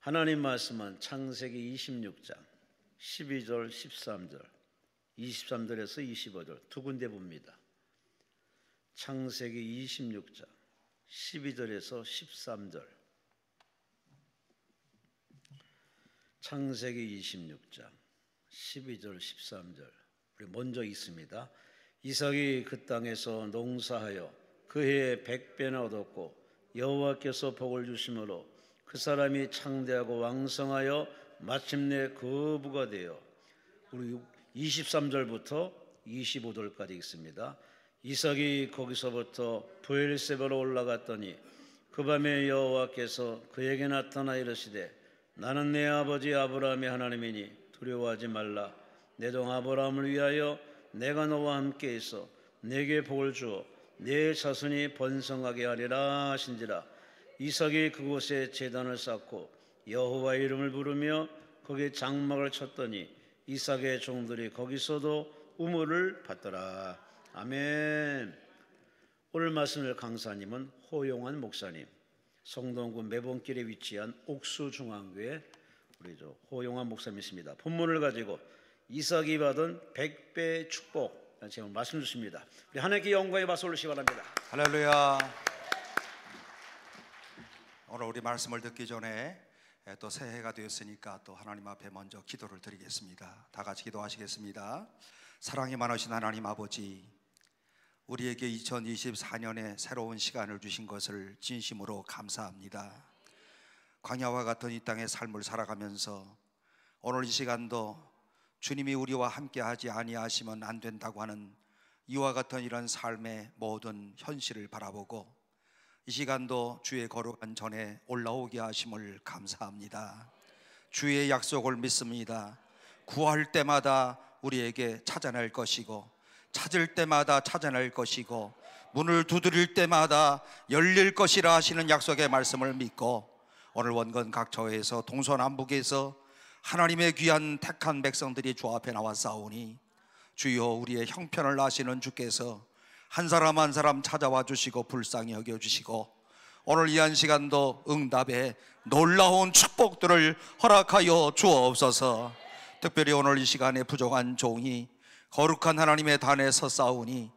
하나님 말씀은 창세기 26장 12절 13절 23절에서 25절 두 군데 봅니다. 창세기 26장 12절에서 13절, 창세기 26장 12절 13절. 우리 먼저 있습니다. 이삭이 그 땅에서 농사하여 그 해에 100배나 얻었고 여호와께서 복을 주심으로 그 사람이 창대하고 왕성하여 마침내 거부가 되어, 우리 23절부터 25절까지 있습니다. 이삭이 거기서부터 브엘세바로 올라갔더니 그 밤에 여호와께서 그에게 나타나 이르시되 나는 내 아버지 아브라함의 하나님이니 두려워하지 말라. 내 종 아브라함을 위하여 내가 너와 함께 있어 내게 복을 주어 내 자손이 번성하게 하리라 하신지라. 이삭이 그곳에 제단을 쌓고 여호와의 이름을 부르며 거기에 장막을 쳤더니 이삭의 종들이 거기서도 우물을 받더라. 아멘. 오늘 말씀을 강사님은 호용환 목사님, 성동구 매봉길에 위치한 옥수중앙교회 우리 호용환 목사님이십니다. 본문을 가지고 이삭이 받은 100배의 축복 제가 말씀 주십니다. 우리 하나님께 영광의 박수 올리시기 바랍니다. 할렐루야. 오늘 우리 말씀을 듣기 전에 또 새해가 되었으니까 또 하나님 앞에 먼저 기도를 드리겠습니다. 다 같이 기도하시겠습니다. 사랑이 많으신 하나님 아버지, 우리에게 2024년에 새로운 시간을 주신 것을 진심으로 감사합니다. 광야와 같은 이 땅의 삶을 살아가면서 오늘 이 시간도 주님이 우리와 함께 하지 아니하시면 안 된다고 하는 이와 같은 이런 삶의 모든 현실을 바라보고 이 시간도 주의 거룩한 전에 올라오게 하심을 감사합니다. 주의 약속을 믿습니다. 구할 때마다 우리에게 찾아낼 것이고 찾을 때마다 찾아낼 것이고 문을 두드릴 때마다 열릴 것이라 하시는 약속의 말씀을 믿고 오늘 원건 각처에서 동서남북에서 하나님의 귀한 택한 백성들이 주 앞에 나와 싸우니 주여 우리의 형편을 아시는 주께서 한 사람 한 사람 찾아와 주시고 불쌍히 여겨주시고 오늘 이 한 시간도 응답에 놀라운 축복들을 허락하여 주옵소서. 특별히 오늘 이 시간에 부족한 종이 거룩한 하나님의 단에 서싸우니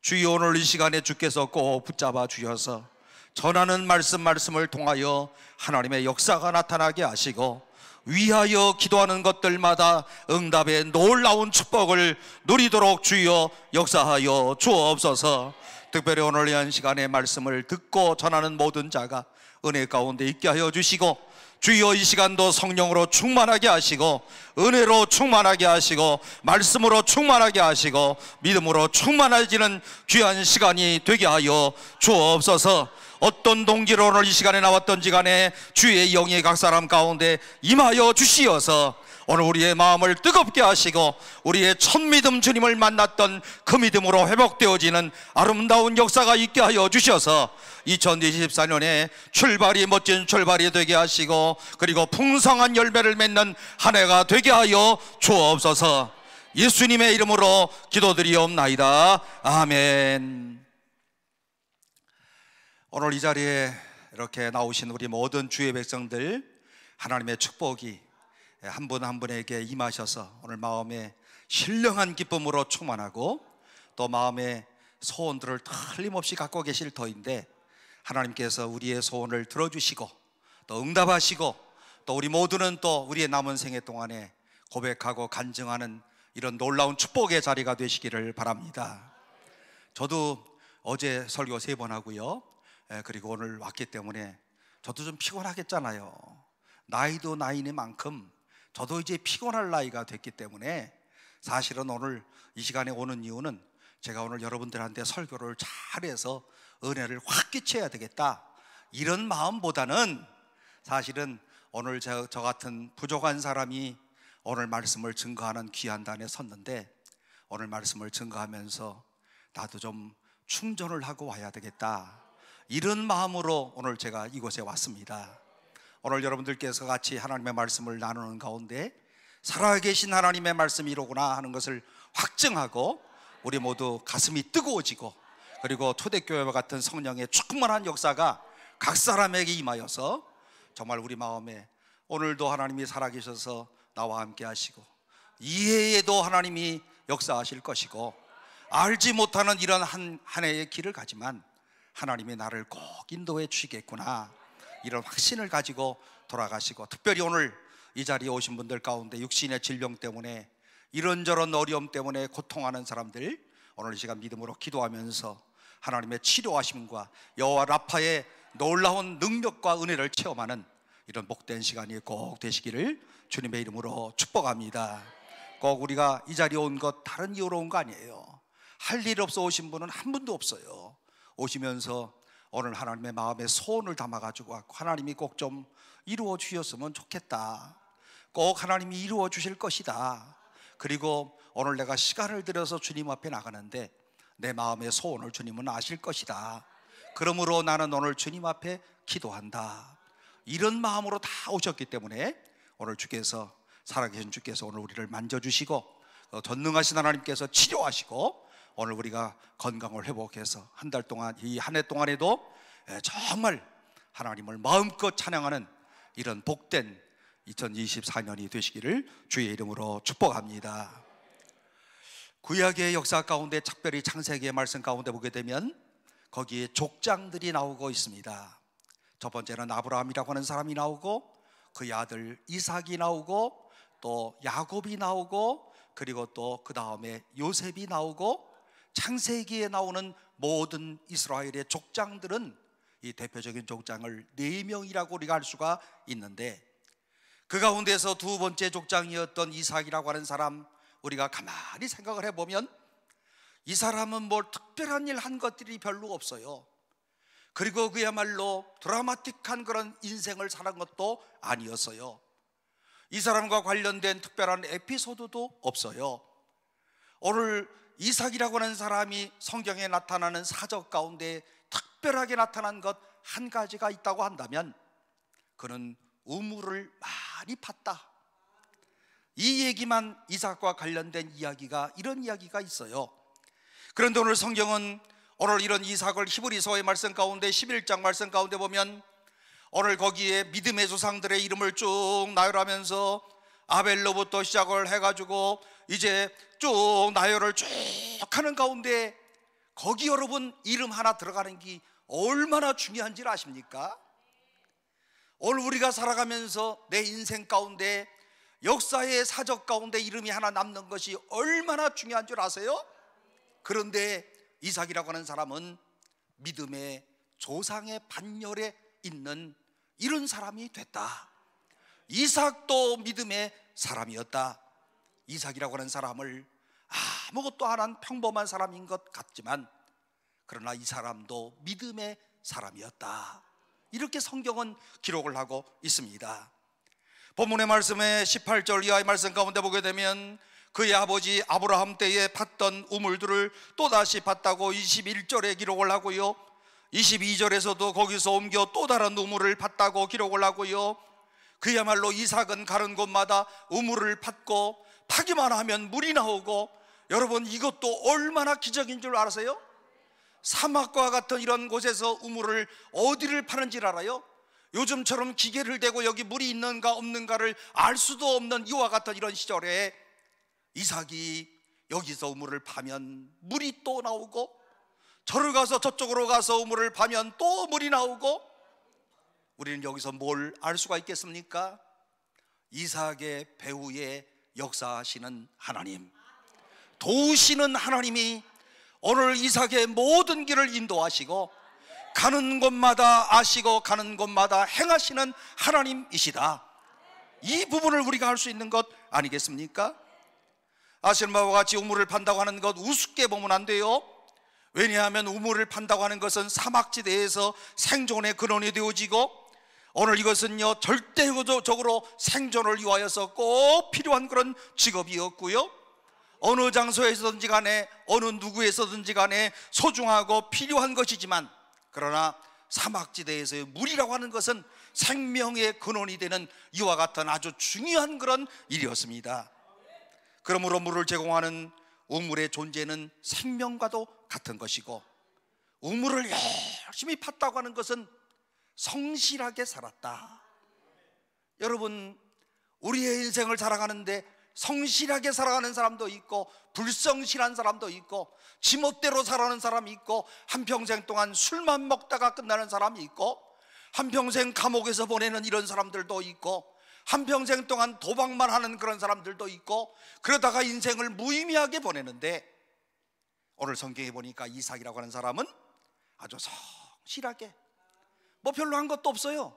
주여 오늘 이 시간에 주께서 꼭 붙잡아 주셔서 전하는 말씀을 통하여 하나님의 역사가 나타나게 하시고 위하여 기도하는 것들마다 응답의 놀라운 축복을 누리도록 주여 역사하여 주옵소서. 특별히 오늘 이 한 시간에 말씀을 듣고 전하는 모든 자가 은혜 가운데 있게 하여 주시고 주여 이 시간도 성령으로 충만하게 하시고 은혜로 충만하게 하시고 말씀으로 충만하게 하시고 믿음으로 충만해지는 귀한 시간이 되게 하여 주옵소서. 어떤 동기로 오늘 이 시간에 나왔던지 간에 주의 영이 각 사람 가운데 임하여 주시어서 오늘 우리의 마음을 뜨겁게 하시고 우리의 첫 믿음 주님을 만났던 그 믿음으로 회복되어지는 아름다운 역사가 있게 하여 주셔서 2024년에 출발이 멋진 출발이 되게 하시고 그리고 풍성한 열매를 맺는 한 해가 되게 하여 주옵소서. 예수님의 이름으로 기도드리옵나이다. 아멘. 오늘 이 자리에 이렇게 나오신 우리 모든 주의 백성들, 하나님의 축복이 한 분 한 분에게 임하셔서 오늘 마음에 신령한 기쁨으로 충만하고 또 마음의 소원들을 틀림없이 갖고 계실 터인데 하나님께서 우리의 소원을 들어주시고 또 응답하시고 또 우리 모두는 또 우리의 남은 생애 동안에 고백하고 간증하는 이런 놀라운 축복의 자리가 되시기를 바랍니다. 저도 어제 설교 3번 하고요, 그리고 오늘 왔기 때문에 저도 좀 피곤하겠잖아요. 나이도 나이니만큼 저도 이제 피곤할 나이가 됐기 때문에 사실은 오늘 이 시간에 오는 이유는 제가 오늘 여러분들한테 설교를 잘해서 은혜를 확 끼쳐야 되겠다 이런 마음보다는 사실은 오늘 저 같은 부족한 사람이 오늘 말씀을 증거하는 귀한 단에 섰는데 오늘 말씀을 증거하면서 나도 좀 충전을 하고 와야 되겠다 이런 마음으로 오늘 제가 이곳에 왔습니다. 오늘 여러분들께서 같이 하나님의 말씀을 나누는 가운데 살아계신 하나님의 말씀이 이로구나 하는 것을 확증하고 우리 모두 가슴이 뜨거워지고 그리고 초대교회와 같은 성령의 충만한 역사가 각 사람에게 임하여서 정말 우리 마음에 오늘도 하나님이 살아계셔서 나와 함께 하시고 이해에도 하나님이 역사하실 것이고 알지 못하는 이런 한 해의 길을 가지만 하나님이 나를 꼭 인도해 주시겠구나, 이런 확신을 가지고 돌아가시고, 특별히 오늘 이 자리에 오신 분들 가운데 육신의 질병 때문에 이런저런 어려움 때문에 고통하는 사람들, 오늘 이 시간 믿음으로 기도하면서 하나님의 치료하심과 여호와 라파의 놀라운 능력과 은혜를 체험하는 이런 복된 시간이 꼭 되시기를 주님의 이름으로 축복합니다. 꼭 우리가 이 자리에 온 것 다른 이유로 온 거 아니에요. 할 일 없어 오신 분은 한 분도 없어요. 오시면서 오늘 하나님의 마음에 소원을 담아가지고 하나님이 꼭 좀 이루어 주셨으면 좋겠다, 꼭 하나님이 이루어 주실 것이다, 그리고 오늘 내가 시간을 들여서 주님 앞에 나가는데 내 마음의 소원을 주님은 아실 것이다, 그러므로 나는 오늘 주님 앞에 기도한다, 이런 마음으로 다 오셨기 때문에 오늘 주께서, 살아계신 주께서 오늘 우리를 만져주시고 전능하신 하나님께서 치료하시고 오늘 우리가 건강을 회복해서 한 달 동안, 이 한 해 동안에도 정말 하나님을 마음껏 찬양하는 이런 복된 2024년이 되시기를 주의 이름으로 축복합니다. 구약의 역사 가운데, 특별히 창세기의 말씀 가운데 보게 되면 거기에 족장들이 나오고 있습니다. 첫 번째는 아브라함이라고 하는 사람이 나오고, 그의 아들 이삭이 나오고, 또 야곱이 나오고, 그리고 또 그 다음에 요셉이 나오고, 창세기에 나오는 모든 이스라엘의 족장들은 이 대표적인 족장을 4명이라고 우리가 알 수가 있는데, 그 가운데서 두 번째 족장이었던 이삭이라고 하는 사람, 우리가 가만히 생각을 해보면 이 사람은 뭘 특별한 일 한 것들이 별로 없어요. 그리고 그야말로 드라마틱한 그런 인생을 사는 것도 아니었어요. 이 사람과 관련된 특별한 에피소드도 없어요. 오늘 이삭이라고 하는 사람이 성경에 나타나는 사적 가운데 특별하게 나타난 것 한 가지가 있다고 한다면 그는 우물을 많이 팠다, 이 얘기만, 이삭과 관련된 이야기가, 이런 이야기가 있어요. 그런데 오늘 성경은 오늘 이런 이삭을 히브리서의 말씀 가운데 11장 말씀 가운데 보면 오늘 거기에 믿음의 조상들의 이름을 쭉 나열하면서 아벨로부터 시작을 해가지고 이제 쭉 나열을 쭉 하는 가운데 거기 여러분 이름 하나 들어가는 게 얼마나 중요한지를 아십니까? 오늘 우리가 살아가면서 내 인생 가운데, 역사의 사적 가운데 이름이 하나 남는 것이 얼마나 중요한 줄 아세요? 그런데 이삭이라고 하는 사람은 믿음의 조상의 반열에 있는 이런 사람이 됐다. 이삭도 믿음의 사람이었다. 이삭이라고 하는 사람을 아무것도 안 한 평범한 사람인 것 같지만, 그러나 이 사람도 믿음의 사람이었다, 이렇게 성경은 기록을 하고 있습니다. 본문의 말씀에 18절 이하의 말씀 가운데 보게 되면 그의 아버지 아브라함 때에 팠던 우물들을 또다시 팠다고 21절에 기록을 하고요, 22절에서도 거기서 옮겨 또 다른 우물을 팠다고 기록을 하고요, 그야말로 이삭은 가는 곳마다 우물을 팠고 파기만 하면 물이 나오고, 여러분 이것도 얼마나 기적인 줄 아세요? 사막과 같은 이런 곳에서 우물을 어디를 파는지 알아요? 요즘처럼 기계를 대고 여기 물이 있는가 없는가를 알 수도 없는 이와 같은 이런 시절에 이삭이 여기서 우물을 파면 물이 또 나오고, 저를 가서 저쪽으로 가서 우물을 파면 또 물이 나오고, 우리는 여기서 뭘 알 수가 있겠습니까? 이삭의 배후에 역사하시는 하나님, 도우시는 하나님이 오늘 이삭의 모든 길을 인도하시고 가는 곳마다 아시고 가는 곳마다 행하시는 하나님이시다, 이 부분을 우리가 알 수 있는 것 아니겠습니까? 아시는 바와 같이 우물을 판다고 하는 것 우습게 보면 안 돼요. 왜냐하면 우물을 판다고 하는 것은 사막지대에서 생존의 근원이 되어지고, 오늘 이것은요 절대적으로 생존을 위하여서 꼭 필요한 그런 직업이었고요, 어느 장소에서든지 간에 어느 누구에서든지 간에 소중하고 필요한 것이지만, 그러나 사막지대에서의 물이라고 하는 것은 생명의 근원이 되는 이와 같은 아주 중요한 그런 일이었습니다. 그러므로 물을 제공하는 우물의 존재는 생명과도 같은 것이고, 우물을 열심히 팠다고 하는 것은 성실하게 살았다, 여러분, 우리의 인생을 살아가는데 성실하게 살아가는 사람도 있고 불성실한 사람도 있고 지멋대로 살아가는 사람이 있고 한평생 동안 술만 먹다가 끝나는 사람이 있고 한평생 감옥에서 보내는 이런 사람들도 있고 한평생 동안 도박만 하는 그런 사람들도 있고 그러다가 인생을 무의미하게 보내는데, 오늘 성경에 보니까 이삭이라고 하는 사람은 아주 성실하게, 뭐 별로 한 것도 없어요.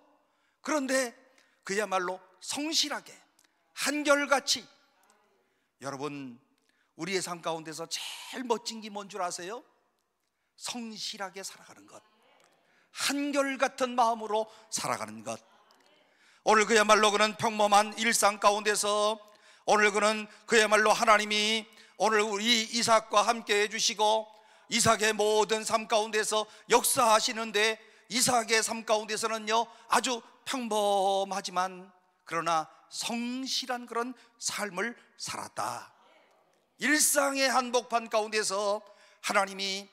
그런데 그야말로 성실하게 한결같이, 여러분, 우리의 삶 가운데서 제일 멋진 게 뭔 줄 아세요? 성실하게 살아가는 것, 한결같은 마음으로 살아가는 것. 오늘 그야말로 그는 평범한 일상 가운데서 오늘 그는 그야말로 하나님이 오늘 우리 이삭과 함께 해주시고 이삭의 모든 삶 가운데서 역사하시는데, 이삭의 삶 가운데서는요 아주 평범하지만 그러나 성실한 그런 삶을 살았다. 일상의 한복판 가운데서 하나님이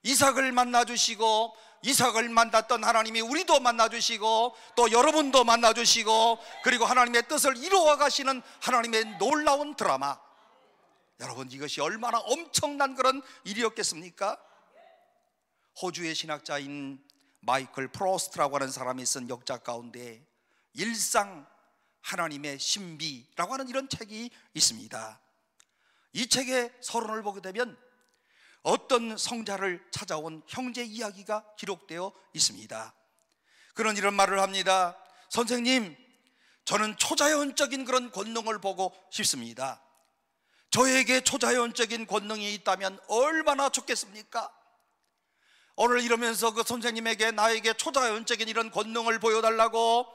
이삭을 만나주시고, 이삭을 만났던 하나님이 우리도 만나주시고 또 여러분도 만나주시고, 그리고 하나님의 뜻을 이루어 가시는 하나님의 놀라운 드라마. 여러분, 이것이 얼마나 엄청난 그런 일이었겠습니까? 호주의 신학자인 마이클 프로스트라고 하는 사람이 쓴 역작 가운데 일상 하나님의 신비라고 하는 이런 책이 있습니다. 이 책의 서론을 보게 되면 어떤 성자를 찾아온 형제 이야기가 기록되어 있습니다. 그는 이런 말을 합니다. 선생님, 저는 초자연적인 그런 권능을 보고 싶습니다. 저에게 초자연적인 권능이 있다면 얼마나 좋겠습니까? 오늘 이러면서 그 선생님에게 나에게 초자연적인 이런 권능을 보여달라고,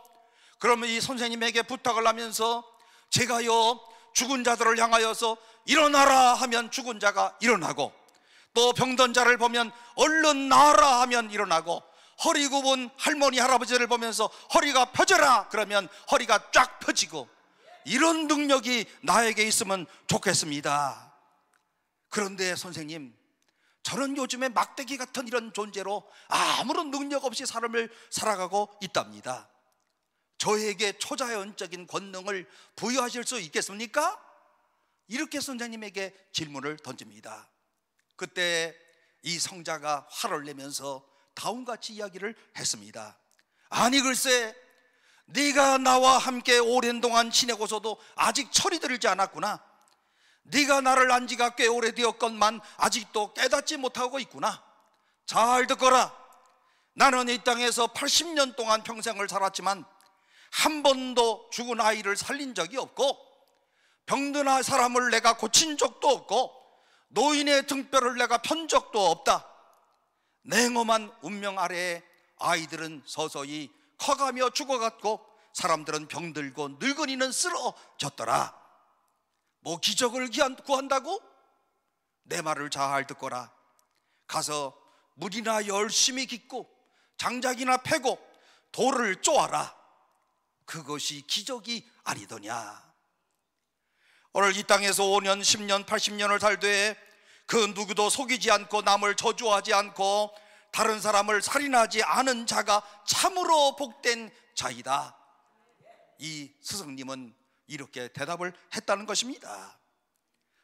그러면 이 선생님에게 부탁을 하면서 제가요 죽은 자들을 향하여서 일어나라 하면 죽은 자가 일어나고, 또 병든 자를 보면 얼른 나아라 하면 일어나고, 허리 굽은 할머니 할아버지를 보면서 허리가 펴져라 그러면 허리가 쫙 펴지고, 이런 능력이 나에게 있으면 좋겠습니다. 그런데 선생님, 저는 요즘에 막대기 같은 이런 존재로 아무런 능력 없이 삶을 살아가고 있답니다. 저에게 초자연적인 권능을 부여하실 수 있겠습니까? 이렇게 선생님에게 질문을 던집니다. 그때 이 성자가 화를 내면서 다음같이 이야기를 했습니다. 아니 글쎄, 네가 나와 함께 오랜 동안 지내고서도 아직 철이 들지 않았구나. 네가 나를 안 지가 꽤 오래되었건만 아직도 깨닫지 못하고 있구나. 잘 듣거라. 나는 이 땅에서 80년 동안 평생을 살았지만 한 번도 죽은 아이를 살린 적이 없고, 병든 사람을 내가 고친 적도 없고, 노인의 등뼈를 내가 편 적도 없다. 냉엄한 운명 아래에 아이들은 서서히 커가며 죽어갔고 사람들은 병들고 늙은이는 쓰러졌더라. 뭐 기적을 구한다고? 내 말을 잘 듣거라. 가서 물이나 열심히 깃고 장작이나 패고 돌을 쪼아라. 그것이 기적이 아니더냐. 오늘 이 땅에서 5년, 10년, 80년을 살되 그 누구도 속이지 않고 남을 저주하지 않고 다른 사람을 살인하지 않은 자가 참으로 복된 자이다. 이 스승님은 이렇게 대답을 했다는 것입니다.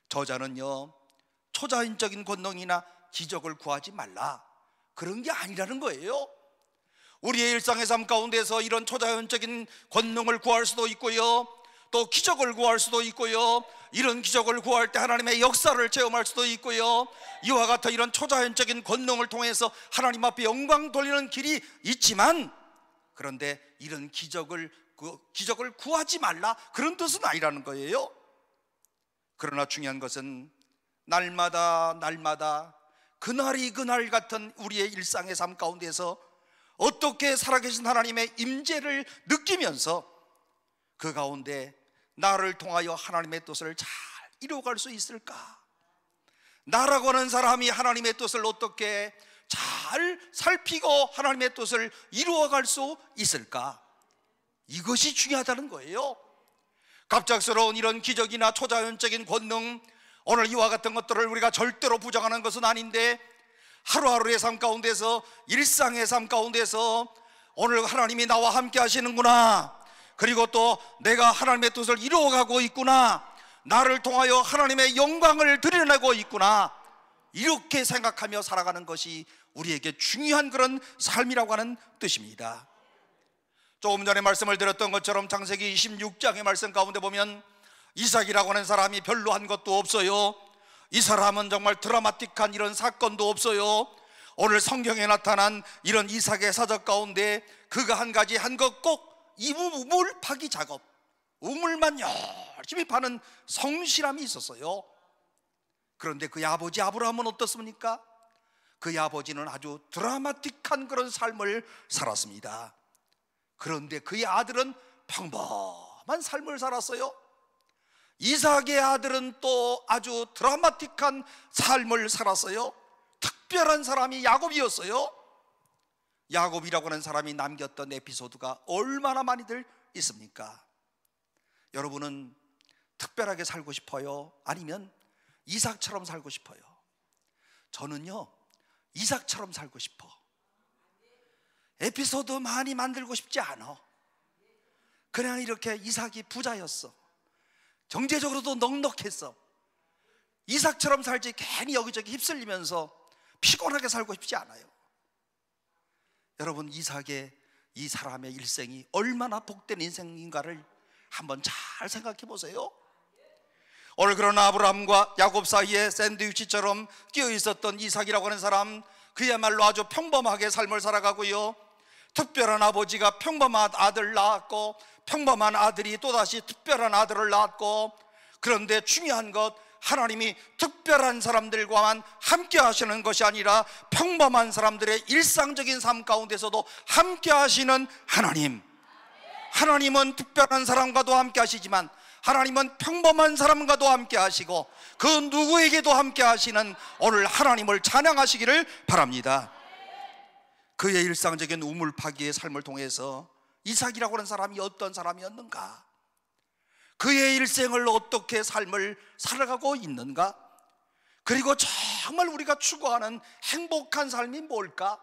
저자는요 초자연적인 권능이나 기적을 구하지 말라, 그런 게 아니라는 거예요. 우리의 일상의 삶 가운데서 이런 초자연적인 권능을 구할 수도 있고요, 또 기적을 구할 수도 있고요, 이런 기적을 구할 때 하나님의 역사를 체험할 수도 있고요, 이와 같은 이런 초자연적인 권능을 통해서 하나님 앞에 영광 돌리는 길이 있지만, 그런데 이런 기적을 구하지 말라, 그런 뜻은 아니라는 거예요. 그러나 중요한 것은 날마다 그날이 그날 같은 우리의 일상의 삶 가운데서 어떻게 살아계신 하나님의 임재를 느끼면서 그 가운데 나를 통하여 하나님의 뜻을 잘 이루어갈 수 있을까? 나라고 하는 사람이 하나님의 뜻을 어떻게 잘 살피고 하나님의 뜻을 이루어갈 수 있을까? 이것이 중요하다는 거예요. 갑작스러운 이런 기적이나 초자연적인 권능, 오늘 이와 같은 것들을 우리가 절대로 부정하는 것은 아닌데, 하루하루의 삶 가운데서, 일상의 삶 가운데서 오늘 하나님이 나와 함께 하시는구나, 그리고 또 내가 하나님의 뜻을 이루어가고 있구나, 나를 통하여 하나님의 영광을 드러내고 있구나, 이렇게 생각하며 살아가는 것이 우리에게 중요한 그런 삶이라고 하는 뜻입니다. 조금 전에 말씀을 드렸던 것처럼 창세기 26장의 말씀 가운데 보면 이삭이라고 하는 사람이 별로 한 것도 없어요. 이 사람은 정말 드라마틱한 이런 사건도 없어요. 오늘 성경에 나타난 이런 이삭의 사적 가운데 그가 한 가지 한 것 꼭 이 우물 파기 작업, 우물만 열심히 파는 성실함이 있었어요. 그런데 그의 아버지 아브라함은 어떻습니까? 그의 아버지는 아주 드라마틱한 그런 삶을 살았습니다. 그런데 그의 아들은 평범한 삶을 살았어요. 이삭의 아들은 또 아주 드라마틱한 삶을 살았어요. 특별한 사람이 야곱이었어요. 야곱이라고 하는 사람이 남겼던 에피소드가 얼마나 많이들 있습니까? 여러분은 특별하게 살고 싶어요? 아니면 이삭처럼 살고 싶어요? 저는요, 이삭처럼 살고 싶어. 에피소드 많이 만들고 싶지 않아. 그냥 이렇게 이삭이 부자였어. 경제적으로도 넉넉했어. 이삭처럼 살지 괜히 여기저기 휩쓸리면서 피곤하게 살고 싶지 않아요. 여러분, 이삭의 이 사람의 일생이 얼마나 복된 인생인가를 한번 잘 생각해 보세요. 오늘 그런 아브라함과 야곱 사이에 샌드위치처럼 끼어 있었던 이삭이라고 하는 사람, 그야말로 아주 평범하게 삶을 살아가고요, 특별한 아버지가 평범한 아들 낳았고, 평범한 아들이 또다시 특별한 아들을 낳았고, 그런데 중요한 것, 하나님이 특별한 사람들과만 함께 하시는 것이 아니라 평범한 사람들의 일상적인 삶 가운데서도 함께 하시는 하나님. 하나님은 특별한 사람과도 함께 하시지만 하나님은 평범한 사람과도 함께 하시고 그 누구에게도 함께 하시는 오늘 하나님을 찬양하시기를 바랍니다. 그의 일상적인 우물 파기의 삶을 통해서 이삭이라고 하는 사람이 어떤 사람이었는가, 그의 일생을 어떻게 삶을 살아가고 있는가, 그리고 정말 우리가 추구하는 행복한 삶이 뭘까?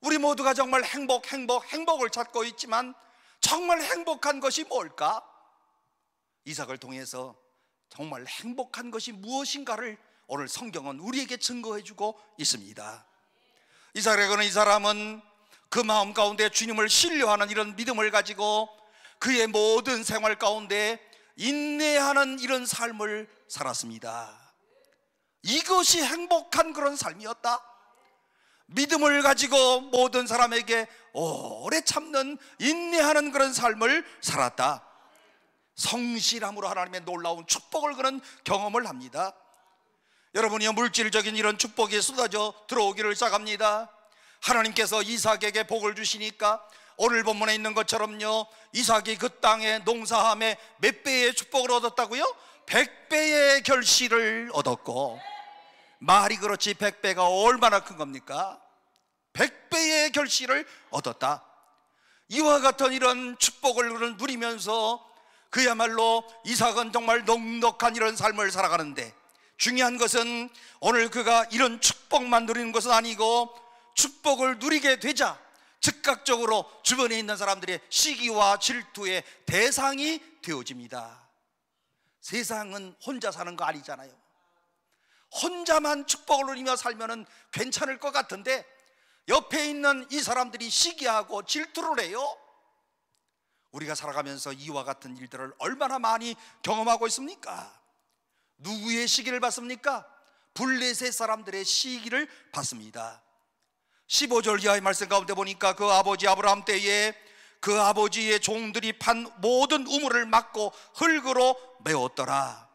우리 모두가 정말 행복을 찾고 있지만 정말 행복한 것이 뭘까? 이삭을 통해서 정말 행복한 것이 무엇인가를 오늘 성경은 우리에게 증거해 주고 있습니다. 이삭이라고 하는 이 사람은 그 마음 가운데 주님을 신뢰하는 이런 믿음을 가지고 그의 모든 생활 가운데 인내하는 이런 삶을 살았습니다. 이것이 행복한 그런 삶이었다. 믿음을 가지고 모든 사람에게 오래 참는, 인내하는 그런 삶을 살았다. 성실함으로 하나님의 놀라운 축복을 그는 경험을 합니다. 여러분이요, 물질적인 이런 축복이 쏟아져 들어오기를 시작합니다. 하나님께서 이삭에게 복을 주시니까 오늘 본문에 있는 것처럼요, 이삭이 그 땅에 농사함에 몇 배의 축복을 얻었다고요? 100배의 결실을 얻었고, 말이 그렇지 100배가 얼마나 큰 겁니까? 100배의 결실을 얻었다. 이와 같은 이런 축복을 누리면서 그야말로 이삭은 정말 넉넉한 이런 삶을 살아가는데, 중요한 것은 오늘 그가 이런 축복만 누리는 것은 아니고 축복을 누리게 되자 즉각적으로 주변에 있는 사람들의 시기와 질투의 대상이 되어집니다. 세상은 혼자 사는 거 아니잖아요. 혼자만 축복을 누리며 살면 괜찮을 것 같은데 옆에 있는 이 사람들이 시기하고 질투를 해요. 우리가 살아가면서 이와 같은 일들을 얼마나 많이 경험하고 있습니까? 누구의 시기를 받습니까? 블레셋 사람들의 시기를 받습니다. 15절 이하의 말씀 가운데 보니까 그 아버지 아브라함 때에 그 아버지의 종들이 판 모든 우물을 막고 흙으로 메웠더라.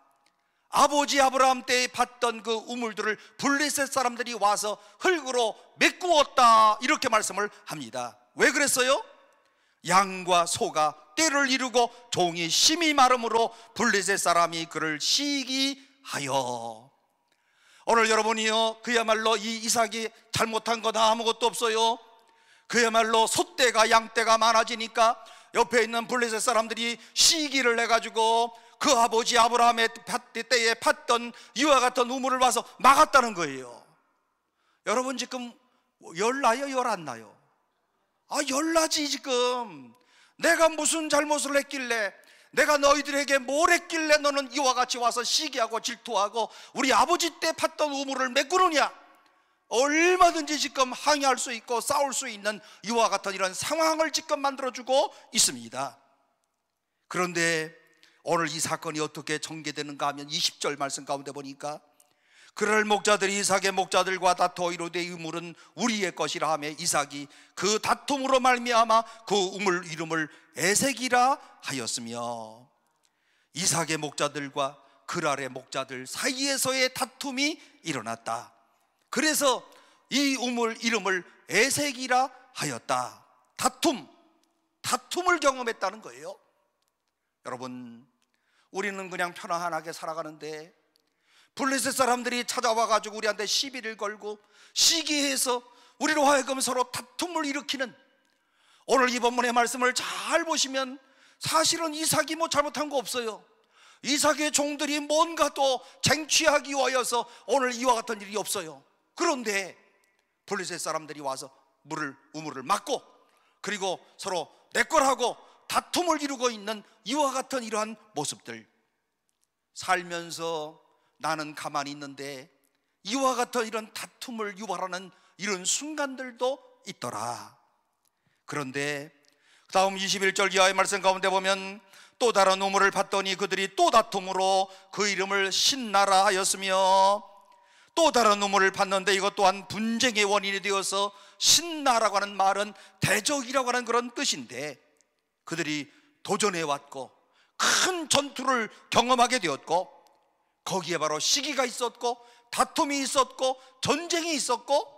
아버지 아브라함 때에 팠던 그 우물들을 블레셋 사람들이 와서 흙으로 메꾸었다, 이렇게 말씀을 합니다. 왜 그랬어요? 양과 소가 때를 이루고 종이 심히 마름으로 블레셋 사람이 그를 시기하여. 오늘 여러분이요, 그야말로 이 이삭이 잘못한 건 아무것도 없어요. 그야말로 소떼가 양떼가 많아지니까 옆에 있는 블레셋 사람들이 시기를 해가지고 그 아버지 아브라함의 때에 팠던 이와 같은 우물을 와서 막았다는 거예요. 여러분 지금 열나요, 열 안 나요? 열나지. 지금 내가 무슨 잘못을 했길래, 내가 너희들에게 뭘 했길래 너는 이와 같이 와서 시기하고 질투하고 우리 아버지 때 팠던 우물을 메꾸느냐? 얼마든지 지금 항의할 수 있고 싸울 수 있는 이와 같은 이런 상황을 지금 만들어주고 있습니다. 그런데 오늘 이 사건이 어떻게 전개되는가 하면 20절 말씀 가운데 보니까 그럴 목자들이 이삭의 목자들과 다투어 이르되 이 우물은 우리의 것이라 하며 이삭이 그 다툼으로 말미암아 그 우물 이름을 에색이라 하였으며, 이삭의 목자들과 그랄의 목자들 사이에서의 다툼이 일어났다. 그래서 이 우물 이름을 에색이라 하였다. 다툼을 경험했다는 거예요. 여러분, 우리는 그냥 편안하게 살아가는데 블레셋 사람들이 찾아와가지고 우리한테 시비를 걸고 시기해서 우리로 하여금 서로 다툼을 일으키는, 오늘 이 본문의 말씀을 잘 보시면 사실은 이삭이 뭐 잘못한 거 없어요. 이삭의 종들이 뭔가 또 쟁취하기 위하여서 오늘 이와 같은 일이 없어요. 그런데 블레셋 사람들이 와서 우물을 막고 그리고 서로 내걸하고 다툼을 이루고 있는 이와 같은 이러한 모습들, 살면서 나는 가만히 있는데 이와 같은 이런 다툼을 유발하는 이런 순간들도 있더라. 그런데 다음 21절 이하의 말씀 가운데 보면 또 다른 우물을 봤더니 그들이 또 다툼으로 그 이름을 신나라 하였으며, 또 다른 우물을 봤는데 이것 또한 분쟁의 원인이 되어서, 신나라고 하는 말은 대적이라고 하는 그런 뜻인데, 그들이 도전해 왔고 큰 전투를 경험하게 되었고 거기에 바로 시기가 있었고 다툼이 있었고 전쟁이 있었고,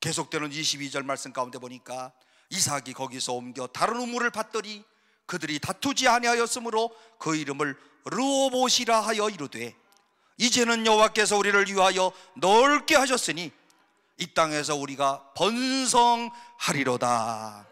계속되는 22절 말씀 가운데 보니까 이삭이 거기서 옮겨 다른 우물을 봤더니 그들이 다투지 아니하였으므로 그 이름을 르호봇이라 하여 이르되, 이제는 여호와께서 우리를 위하여 넓게 하셨으니 이 땅에서 우리가 번성하리로다.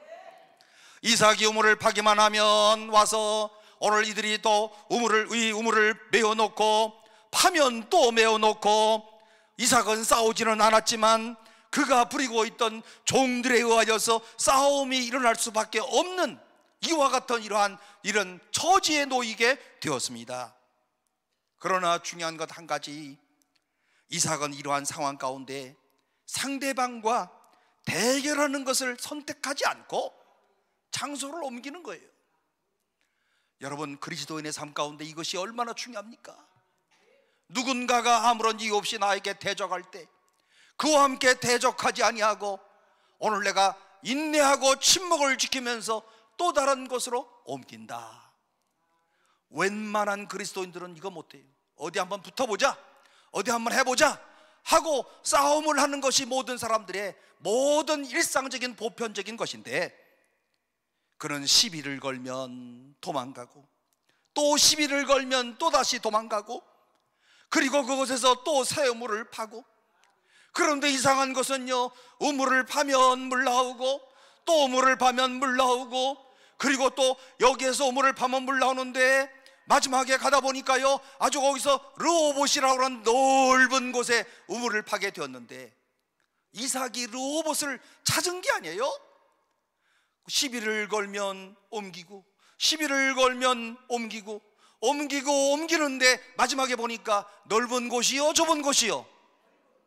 이삭이 우물을 파기만 하면 와서 오늘 이들이 또 이 우물을 메어놓고 파면 또 메어놓고, 이삭은 싸우지는 않았지만 그가 부리고 있던 종들에 의하여서 싸움이 일어날 수밖에 없는 이와 같은 이런 처지에 놓이게 되었습니다. 그러나 중요한 것 한 가지, 이삭은 이러한 상황 가운데 상대방과 대결하는 것을 선택하지 않고 장소를 옮기는 거예요. 여러분, 그리스도인의 삶 가운데 이것이 얼마나 중요합니까? 누군가가 아무런 이유 없이 나에게 대적할 때 그와 함께 대적하지 아니하고 오늘 내가 인내하고 침묵을 지키면서 또 다른 곳으로 옮긴다. 웬만한 그리스도인들은 이거 못해요. 어디 한번 붙어보자, 어디 한번 해보자 하고 싸움을 하는 것이 모든 사람들의 모든 일상적인 보편적인 것인데, 그는 시비를 걸면 도망가고 또 시비를 걸면 또 다시 도망가고 그리고 그곳에서 또 새 우물을 파고, 그런데 이상한 것은요, 우물을 파면 물 나오고 또 우물을 파면 물 나오고 그리고 또 여기에서 우물을 파면 물 나오는데 마지막에 가다 보니까요, 아주 거기서 르호봇이라고 하는 넓은 곳에 우물을 파게 되었는데, 이삭이 르호봇을 찾은 게 아니에요. 시비를 걸면 옮기고 시비를 걸면 옮기고 옮기는데 마지막에 보니까 넓은 곳이요 좁은 곳이요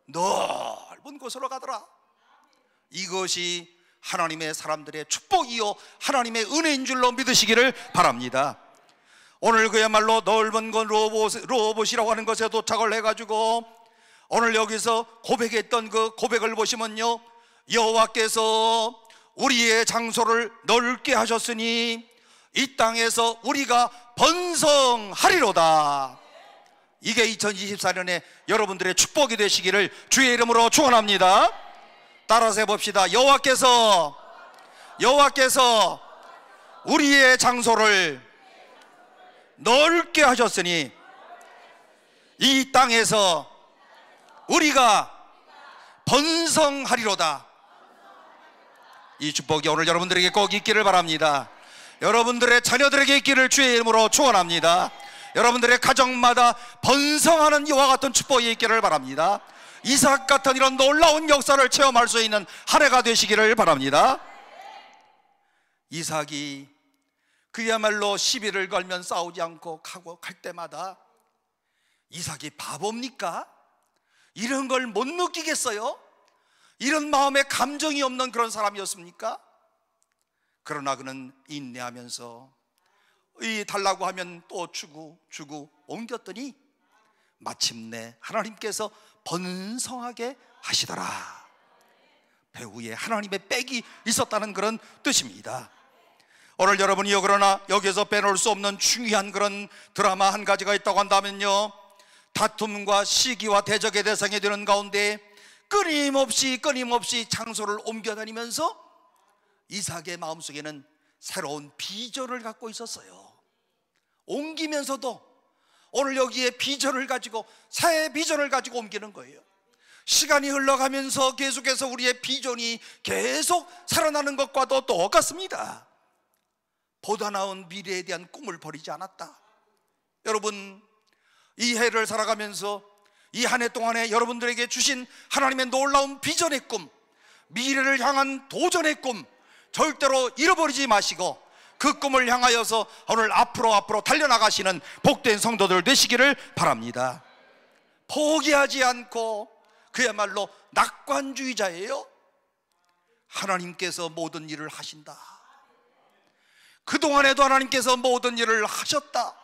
넓은 곳으로 가더라. 이것이 하나님의 사람들의 축복이요 하나님의 은혜인 줄로 믿으시기를 바랍니다. 오늘 그야말로 넓은 곳 르호봇이라고 하는 것에 도착을 해가지고 오늘 여기서 고백했던 그 고백을 보시면요, 여호와께서 우리의 장소를 넓게 하셨으니 이 땅에서 우리가 번성하리로다. 이게 2024년에 여러분들의 축복이 되시기를 주의 이름으로 축원합니다. 따라서 해봅시다. 여호와께서 우리의 장소를 넓게 하셨으니 이 땅에서 우리가 번성하리로다. 이 축복이 오늘 여러분들에게 꼭 있기를 바랍니다. 여러분들의 자녀들에게 있기를 주의 이름으로 축원합니다. 여러분들의 가정마다 번성하는 이와 같은 축복이 있기를 바랍니다. 이삭 같은 이런 놀라운 역사를 체험할 수 있는 한 해가 되시기를 바랍니다. 이삭이 그야말로 시비를 걸면 싸우지 않고 가고 갈 때마다 이삭이 바보입니까? 이런 걸 못 느끼겠어요? 이런 마음에 감정이 없는 그런 사람이었습니까? 그러나 그는 인내하면서 이 달라고 하면 또 주고 옮겼더니 마침내 하나님께서 번성하게 하시더라. 배후에 하나님의 백이 있었다는 그런 뜻입니다. 오늘 여러분이 그러나 여기에서 빼놓을 수 없는 중요한 그런 드라마 한 가지가 있다고 한다면요, 다툼과 시기와 대적의 대상이 되는 가운데 끊임없이 장소를 옮겨다니면서 이삭의 마음속에는 새로운 비전을 갖고 있었어요. 옮기면서도 오늘 여기에 비전을 가지고, 새 비전을 가지고 옮기는 거예요. 시간이 흘러가면서 계속해서 우리의 비전이 계속 살아나는 것과도 똑같습니다. 보다 나은 미래에 대한 꿈을 버리지 않았다. 여러분, 이 해를 살아가면서 이 한 해 동안에 여러분들에게 주신 하나님의 놀라운 비전의 꿈, 미래를 향한 도전의 꿈, 절대로 잃어버리지 마시고 그 꿈을 향하여서 오늘 앞으로 달려나가시는 복된 성도들 되시기를 바랍니다. 포기하지 않고, 그야말로 낙관주의자예요. 하나님께서 모든 일을 하신다. 그동안에도 하나님께서 모든 일을 하셨다.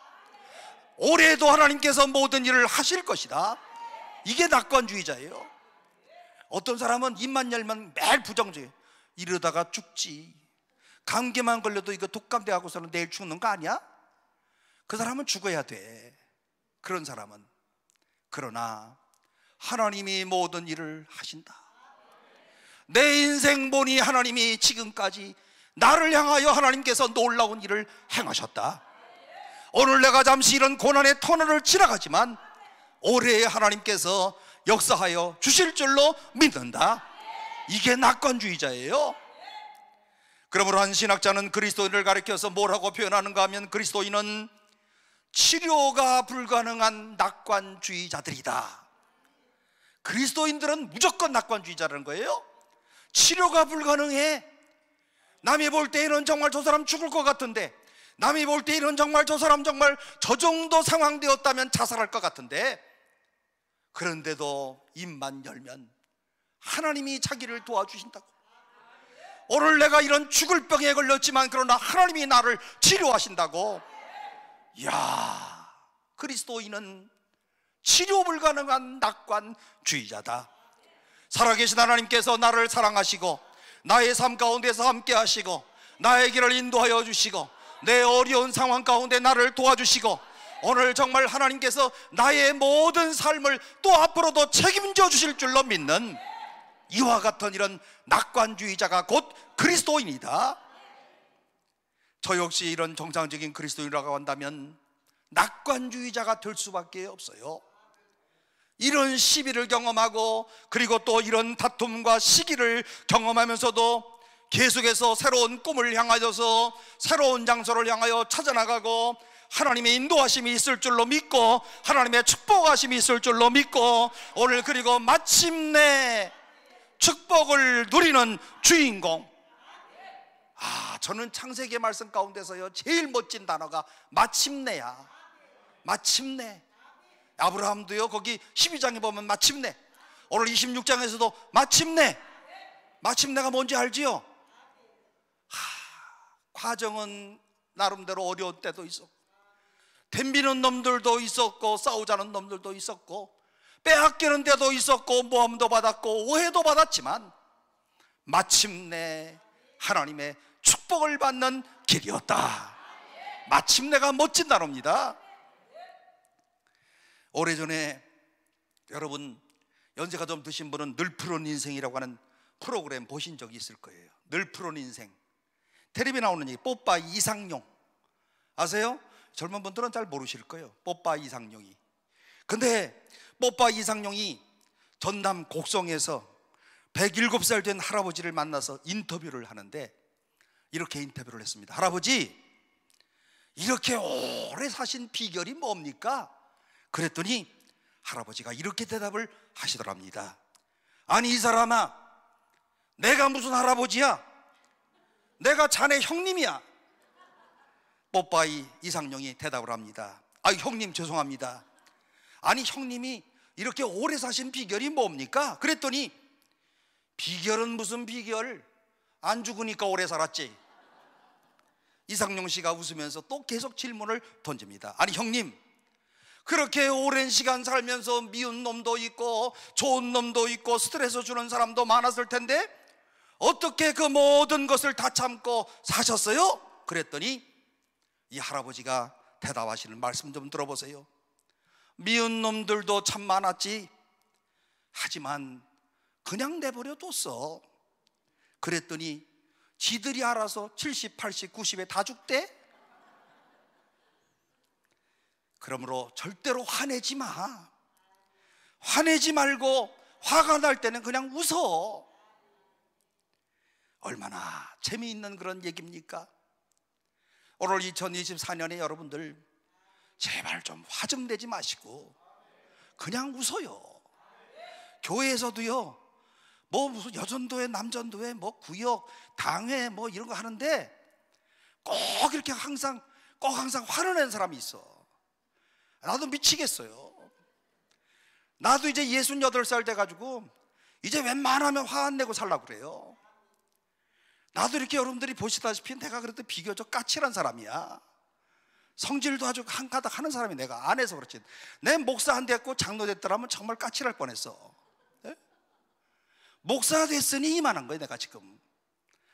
올해도 하나님께서 모든 일을 하실 것이다. 이게 낙관주의자예요. 어떤 사람은 입만 열면 매일 부정적이에요. 이러다가 죽지, 감기만 걸려도 이거 독감 돼갖고서는 내일 죽는 거 아니야? 그 사람은 죽어야 돼. 그런 사람은. 그러나 하나님이 모든 일을 하신다. 내 인생 보니 하나님이 지금까지 나를 향하여 하나님께서 놀라운 일을 행하셨다. 오늘 내가 잠시 이런 고난의 터널을 지나가지만 올해에 하나님께서 역사하여 주실 줄로 믿는다. 이게 낙관주의자예요. 그러므로 한 신학자는 그리스도인을 가리켜서 뭐라고 표현하는가 하면, 그리스도인은 치료가 불가능한 낙관주의자들이다. 그리스도인들은 무조건 낙관주의자라는 거예요. 치료가 불가능해. 남이 볼 때에는 정말 저 사람 죽을 것 같은데, 남이 볼 때에는 정말 저 사람 정말 저 정도 상황 되었다면 자살할 것 같은데, 그런데도 입만 열면 하나님이 자기를 도와주신다고. 오늘 내가 이런 죽을 병에 걸렸지만 그러나 하나님이 나를 치료하신다고. 이야, 그리스도인은 치료 불가능한 낙관주의자다. 살아계신 하나님께서 나를 사랑하시고 나의 삶 가운데서 함께 하시고 나의 길을 인도하여 주시고 내 어려운 상황 가운데 나를 도와주시고 오늘 정말 하나님께서 나의 모든 삶을 또 앞으로도 책임져 주실 줄로 믿는 이와 같은 이런 낙관주의자가 곧 그리스도인이다. 저 역시 이런 정상적인 그리스도인이라고 한다면 낙관주의자가 될 수밖에 없어요. 이런 시비를 경험하고 그리고 또 이런 다툼과 시기를 경험하면서도 계속해서 새로운 꿈을 향하여서 새로운 장소를 향하여 찾아나가고 하나님의 인도하심이 있을 줄로 믿고 하나님의 축복하심이 있을 줄로 믿고 오늘 그리고 마침내 축복을 누리는 주인공. 저는 창세기 말씀 가운데서요 제일 멋진 단어가 마침내야. 마침내. 아브라함도요 거기 12장에 보면 마침내, 오늘 26장에서도 마침내. 마침내가 뭔지 알지요? 과정은 나름대로 어려운 때도 있었고 덤비는 놈들도 있었고 싸우자는 놈들도 있었고 빼앗기는 데도 있었고 모함도 받았고 오해도 받았지만 마침내 하나님의 축복을 받는 길이었다. 마침내가 멋진 단어입니다. 오래전에 여러분 연세가 좀 드신 분은 늘 푸른 인생이라고 하는 프로그램 보신 적이 있을 거예요. 늘 푸른 인생. 텔레비에 나오는 얘기, 뽀빠 이상용 아세요? 젊은 분들은 잘 모르실 거예요. 뽀빠 이상용이. 근데 뽀빠 이상용이 전남 곡성에서 107살 된 할아버지를 만나서 인터뷰를 하는데 이렇게 인터뷰를 했습니다. 할아버지, 이렇게 오래 사신 비결이 뭡니까? 그랬더니 할아버지가 이렇게 대답을 하시더랍니다. 아니 이 사람아, 내가 무슨 할아버지야? 내가 자네 형님이야. 뽀빠이 이상용이 대답을 합니다. 아, 형님 죄송합니다. 아니, 형님이 이렇게 오래 사신 비결이 뭡니까? 그랬더니 비결은 무슨 비결? 안 죽으니까 오래 살았지. 이상용 씨가 웃으면서 또 계속 질문을 던집니다. 아니 형님, 그렇게 오랜 시간 살면서 미운 놈도 있고 좋은 놈도 있고 스트레스 주는 사람도 많았을 텐데 어떻게 그 모든 것을 다 참고 사셨어요? 그랬더니 이 할아버지가 대답하시는 말씀 좀 들어보세요. 미운 놈들도 참 많았지. 하지만 그냥 내버려 뒀어. 그랬더니 지들이 알아서 70, 80, 90에 다 죽대? 그러므로 절대로 화내지 마. 화내지 말고 화가 날 때는 그냥 웃어. 얼마나 재미있는 그런 얘기입니까? 오늘 2024년에 여러분들 제발 좀 화 좀 내지 마시고 그냥 웃어요. 교회에서도요, 뭐 무슨 여전도회, 남전도회, 뭐 구역, 당회 뭐 이런 거 하는데 꼭 이렇게 항상 화를 내는 사람이 있어. 나도 미치겠어요. 나도 이제 68살 돼가지고 이제 웬만하면 화 안 내고 살라고 그래요. 나도 이렇게 여러분들이 보시다시피 내가 그래도 비교적 까칠한 사람이야. 성질도 아주 한 가닥 하는 사람이 내가 안 해서 그렇지. 내 목사 안 됐고 장로 됐더라면 정말 까칠할 뻔했어. 네? 목사 됐으니 이만한 거야 내가 지금.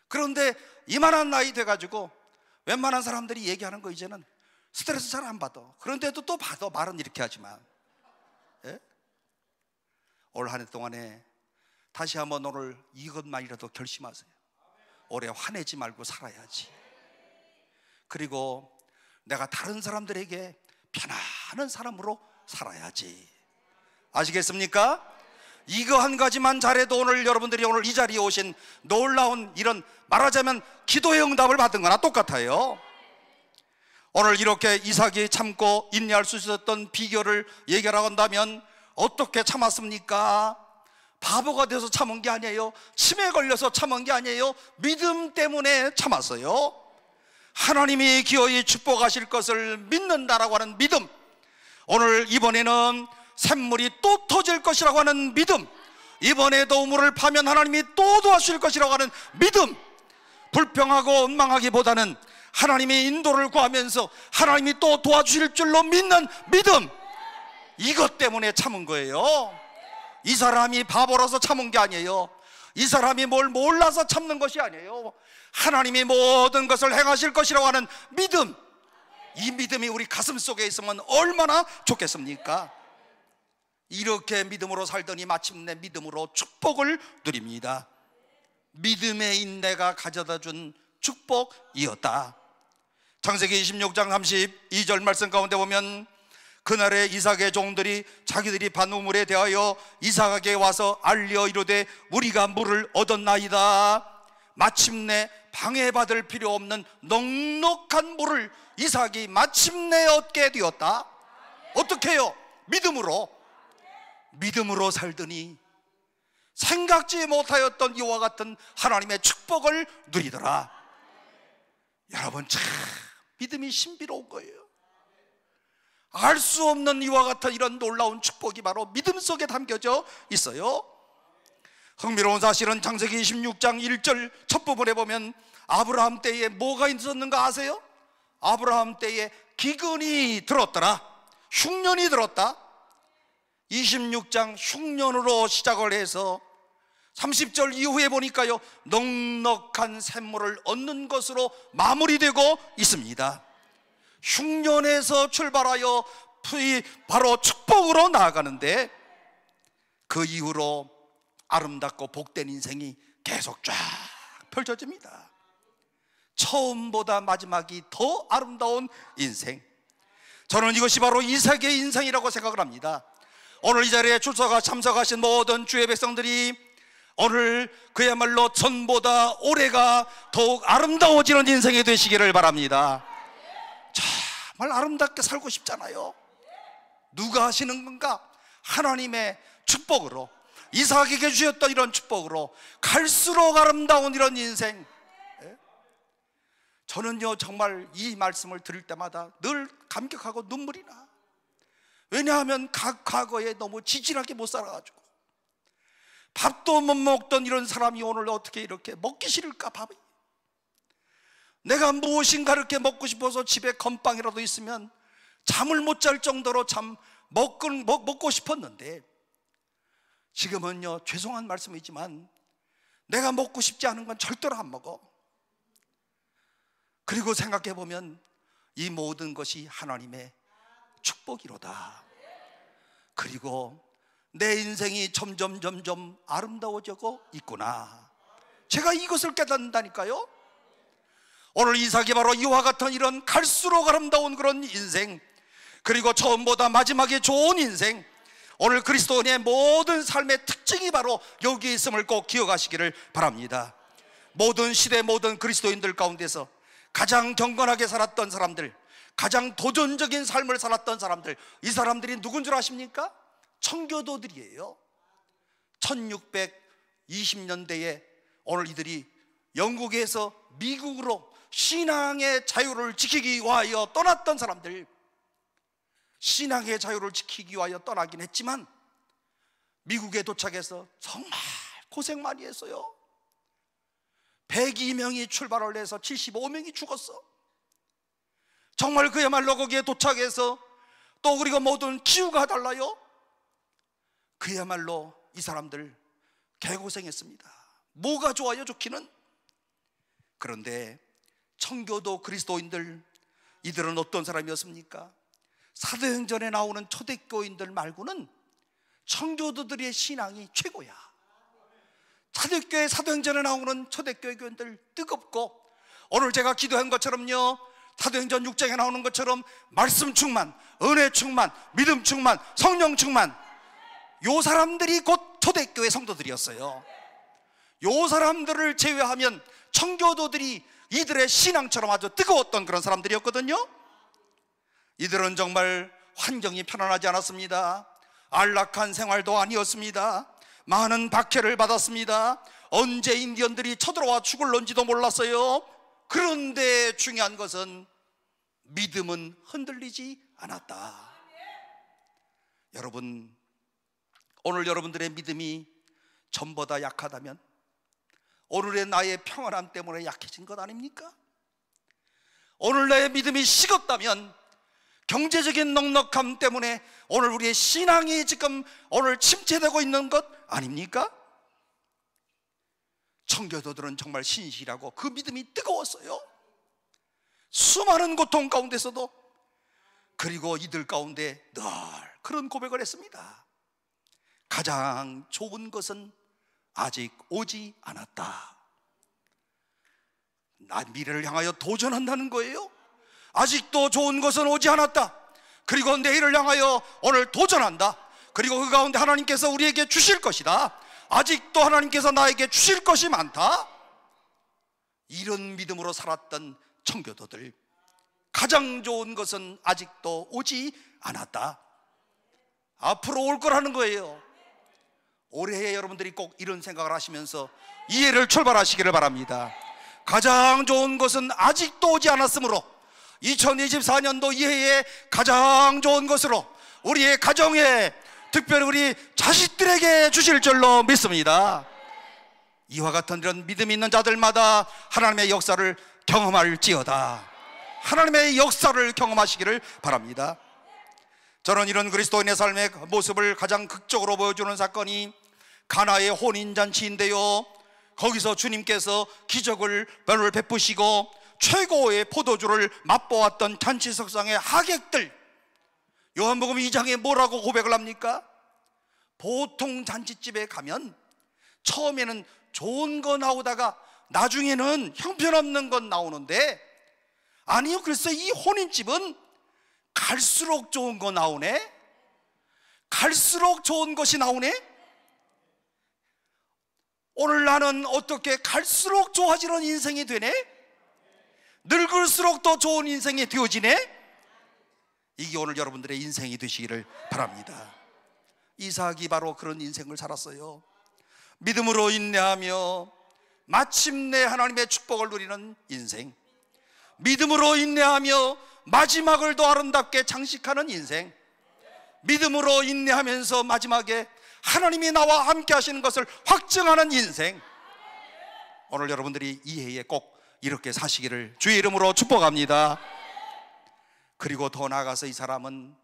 그런데 이만한 나이 돼가지고 웬만한 사람들이 얘기하는 거 이제는 스트레스 잘 안 받아. 그런데도 또 받아. 말은 이렇게 하지만. 예? 올 한 해 동안에 다시 한번 오늘 이것만이라도 결심하세요. 올해 화내지 말고 살아야지. 그리고 내가 다른 사람들에게 편안한 사람으로 살아야지. 아시겠습니까? 이거 한 가지만 잘해도 오늘 여러분들이 오늘 이 자리에 오신 놀라운 이런 말하자면 기도의 응답을 받은 거나 똑같아요. 오늘 이렇게 이삭이 참고 인내할 수 있었던 비결을 얘기하라고 한다면 어떻게 참았습니까? 바보가 돼서 참은 게 아니에요. 치매에 걸려서 참은 게 아니에요. 믿음 때문에 참았어요. 하나님이 기어이 축복하실 것을 믿는다라고 하는 믿음. 오늘 이번에는 샘물이 또 터질 것이라고 하는 믿음. 이번에도 우물을 파면 하나님이 또 도와주실 것이라고 하는 믿음. 불평하고 원망하기보다는 하나님의 인도를 구하면서 하나님이 또 도와주실 줄로 믿는 믿음. 이것 때문에 참은 거예요. 이 사람이 바보라서 참은 게 아니에요. 이 사람이 뭘 몰라서 참는 것이 아니에요. 하나님이 모든 것을 행하실 것이라고 하는 믿음. 이 믿음이 우리 가슴 속에 있으면 얼마나 좋겠습니까? 이렇게 믿음으로 살더니 마침내 믿음으로 축복을 누립니다. 믿음의 인내가 가져다 준 축복이었다. 창세기 26장 32절 말씀 가운데 보면 그날에 이삭의 종들이 자기들이 반 우물에 대하여 이삭에게 와서 알려 이르되 우리가 물을 얻었나이다. 마침내 방해받을 필요 없는 넉넉한 물을 이삭이 마침내 얻게 되었다. 어떻게 해요? 믿음으로 살더니 생각지 못하였던 이와 같은 하나님의 축복을 누리더라. 여러분 참 믿음이 신비로운 거예요. 알 수 없는 이와 같은 이런 놀라운 축복이 바로 믿음 속에 담겨져 있어요. 흥미로운 사실은 창세기 26장 1절 첫 부분에 보면 아브라함 때에 뭐가 있었는가 아세요? 아브라함 때에 기근이 들었더라. 흉년이 들었다. 26장 흉년으로 시작을 해서 30절 이후에 보니까요 넉넉한 샘물을 얻는 것으로 마무리되고 있습니다. 흉년에서 출발하여 바로 축복으로 나아가는데 그 이후로 아름답고 복된 인생이 계속 쫙 펼쳐집니다. 처음보다 마지막이 더 아름다운 인생. 저는 이것이 바로 이삭의 인생이라고 생각을 합니다. 오늘 이 자리에 참석하신 모든 주의 백성들이 오늘 그야말로 전보다 올해가 더욱 아름다워지는 인생이 되시기를 바랍니다. 정말 아름답게 살고 싶잖아요. 누가 하시는 건가? 하나님의 축복으로, 이삭에게 주셨던 이런 축복으로 갈수록 아름다운 이런 인생. 저는요 정말 이 말씀을 들을 때마다 늘 감격하고 눈물이 나. 왜냐하면 과거에 너무 지질하게 못 살아가지고 밥도 못 먹던 이런 사람이 오늘 어떻게 이렇게 먹기 싫을까? 밥이 내가 무엇인가 이렇게 먹고 싶어서 집에 건빵이라도 있으면 잠을 못 잘 정도로 참 먹고 싶었는데, 지금은요 죄송한 말씀이지만 내가 먹고 싶지 않은 건 절대로 안 먹어. 그리고 생각해 보면 이 모든 것이 하나님의 축복이로다. 그리고 내 인생이 점점 아름다워지고 있구나. 제가 이것을 깨닫는다니까요. 오늘 이삭이 바로 이와 같은 이런 갈수록 아름다운 그런 인생, 그리고 처음보다 마지막에 좋은 인생, 오늘 그리스도인의 모든 삶의 특징이 바로 여기에 있음을 꼭 기억하시기를 바랍니다. 모든 시대 모든 그리스도인들 가운데서 가장 경건하게 살았던 사람들, 가장 도전적인 삶을 살았던 사람들, 이 사람들이 누군 줄 아십니까? 청교도들이에요. 1620년대에 오늘 이들이 영국에서 미국으로 신앙의 자유를 지키기 위하여 떠났던 사람들, 신앙의 자유를 지키기 위하여 떠나긴 했지만 미국에 도착해서 정말 고생 많이 했어요. 102명이 출발을 해서 75명이 죽었어. 정말 그야말로 거기에 도착해서 또 그리고 모든 기후가 달라요. 그야말로 이 사람들 개고생했습니다. 뭐가 좋아요? 좋기는. 그런데 청교도 그리스도인들, 이들은 어떤 사람이었습니까? 사도행전에 나오는 초대교인들 말고는 청교도들의 신앙이 최고야. 초대교회 사도행전에 나오는 초대교회 교인들 뜨겁고, 오늘 제가 기도한 것처럼요, 사도행전 6장에 나오는 것처럼 말씀 충만, 은혜 충만, 믿음 충만, 성령 충만, 요 사람들이 곧 초대교회 성도들이었어요. 요 사람들을 제외하면 청교도들이 이들의 신앙처럼 아주 뜨거웠던 그런 사람들이었거든요. 이들은 정말 환경이 편안하지 않았습니다. 안락한 생활도 아니었습니다. 많은 박해를 받았습니다. 언제 인디언들이 쳐들어와 죽을런지도 몰랐어요. 그런데 중요한 것은 믿음은 흔들리지 않았다. 여러분, 오늘 여러분들의 믿음이 전보다 약하다면 오늘의 나의 평안함 때문에 약해진 것 아닙니까? 오늘 나의 믿음이 식었다면 경제적인 넉넉함 때문에 오늘 우리의 신앙이 지금 오늘 침체되고 있는 것 아닙니까? 청교도들은 정말 신실하고 그 믿음이 뜨거웠어요. 수많은 고통 가운데서도. 그리고 이들 가운데 늘 그런 고백을 했습니다. 가장 좋은 것은 아직 오지 않았다. 나 미래를 향하여 도전한다는 거예요. 아직도 좋은 것은 오지 않았다. 그리고 내일을 향하여 오늘 도전한다. 그리고 그 가운데 하나님께서 우리에게 주실 것이다. 아직도 하나님께서 나에게 주실 것이 많다. 이런 믿음으로 살았던 청교도들, 가장 좋은 것은 아직도 오지 않았다. 앞으로 올 거라는 거예요. 올해 여러분들이 꼭 이런 생각을 하시면서 이 해를 출발하시기를 바랍니다. 가장 좋은 것은 아직도 오지 않았으므로 2024년도 이 해에 가장 좋은 것으로 우리의 가정에, 특별히 우리 자식들에게 주실 줄로 믿습니다. 이와 같은 이런 믿음 있는 자들마다 하나님의 역사를 경험할지어다. 하나님의 역사를 경험하시기를 바랍니다. 저는 이런 그리스도인의 삶의 모습을 가장 극적으로 보여주는 사건이 가나의 혼인잔치인데요, 거기서 주님께서 기적을 베푸시고 최고의 포도주를 맛보았던 잔치석상의 하객들, 요한복음 2장에 뭐라고 고백을 합니까? 보통 잔치집에 가면 처음에는 좋은 거 나오다가 나중에는 형편없는 건 나오는데, 아니요, 그래서 이 혼인집은 갈수록 좋은 거 나오네. 갈수록 좋은 것이 나오네. 오늘 나는 어떻게 갈수록 좋아지는 인생이 되네? 늙을수록 더 좋은 인생이 되어지네? 이게 오늘 여러분들의 인생이 되시기를 바랍니다. 이삭이 바로 그런 인생을 살았어요. 믿음으로 인내하며 마침내 하나님의 축복을 누리는 인생. 믿음으로 인내하며 마지막을 더 아름답게 장식하는 인생, 믿음으로 인내하면서 마지막에 하나님이 나와 함께 하시는 것을 확증하는 인생, 오늘 여러분들이 이 해에 꼭 이렇게 사시기를 주의 이름으로 축복합니다. 그리고 더 나아가서 이 사람은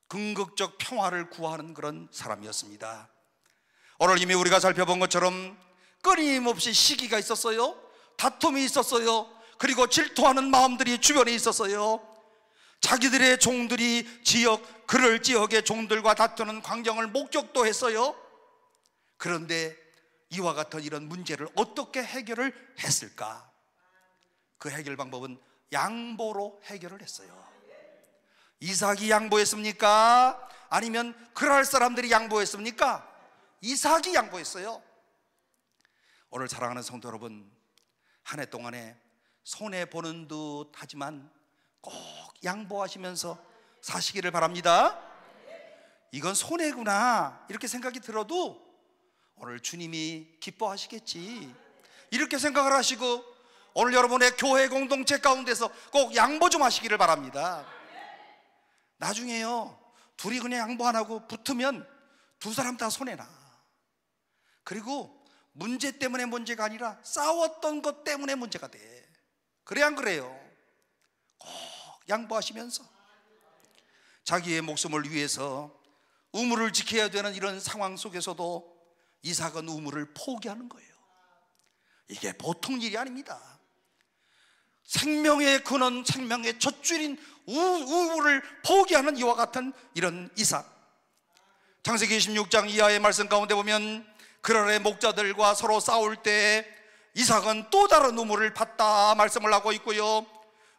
궁극적 평화를 구하는 그런 사람이었습니다. 오늘 이미 우리가 살펴본 것처럼 끊임없이 시기가 있었어요. 다툼이 있었어요. 그리고 질투하는 마음들이 주변에 있었어요. 자기들의 종들이 그럴 지역의 종들과 다투는 광경을 목격도 했어요. 그런데 이와 같은 이런 문제를 어떻게 해결을 했을까? 그 해결 방법은 양보로 해결을 했어요. 이삭이 양보했습니까? 아니면 그랄 사람들이 양보했습니까? 이삭이 양보했어요. 오늘 사랑하는 성도 여러분, 한 해 동안에 손해보는 듯 하지만 꼭 양보하시면서 사시기를 바랍니다. 이건 손해구나 이렇게 생각이 들어도 오늘 주님이 기뻐하시겠지 이렇게 생각을 하시고, 오늘 여러분의 교회 공동체 가운데서 꼭 양보 좀 하시기를 바랍니다. 나중에요, 둘이 그냥 양보 안 하고 붙으면 두 사람 다 손해나. 그리고 문제 때문에 문제가 아니라 싸웠던 것 때문에 문제가 돼. 그래 안 그래요? 꼭 양보하시면서 자기의 목숨을 위해서 우물을 지켜야 되는 이런 상황 속에서도 이삭은 우물을 포기하는 거예요. 이게 보통 일이 아닙니다. 생명의 근원, 생명의 젖줄인 우물을 포기하는 이와 같은 이런 이삭. 창세기 26장 이하의 말씀 가운데 보면 그랄의 목자들과 서로 싸울 때 이삭은 또 다른 우물을 팠다 말씀을 하고 있고요.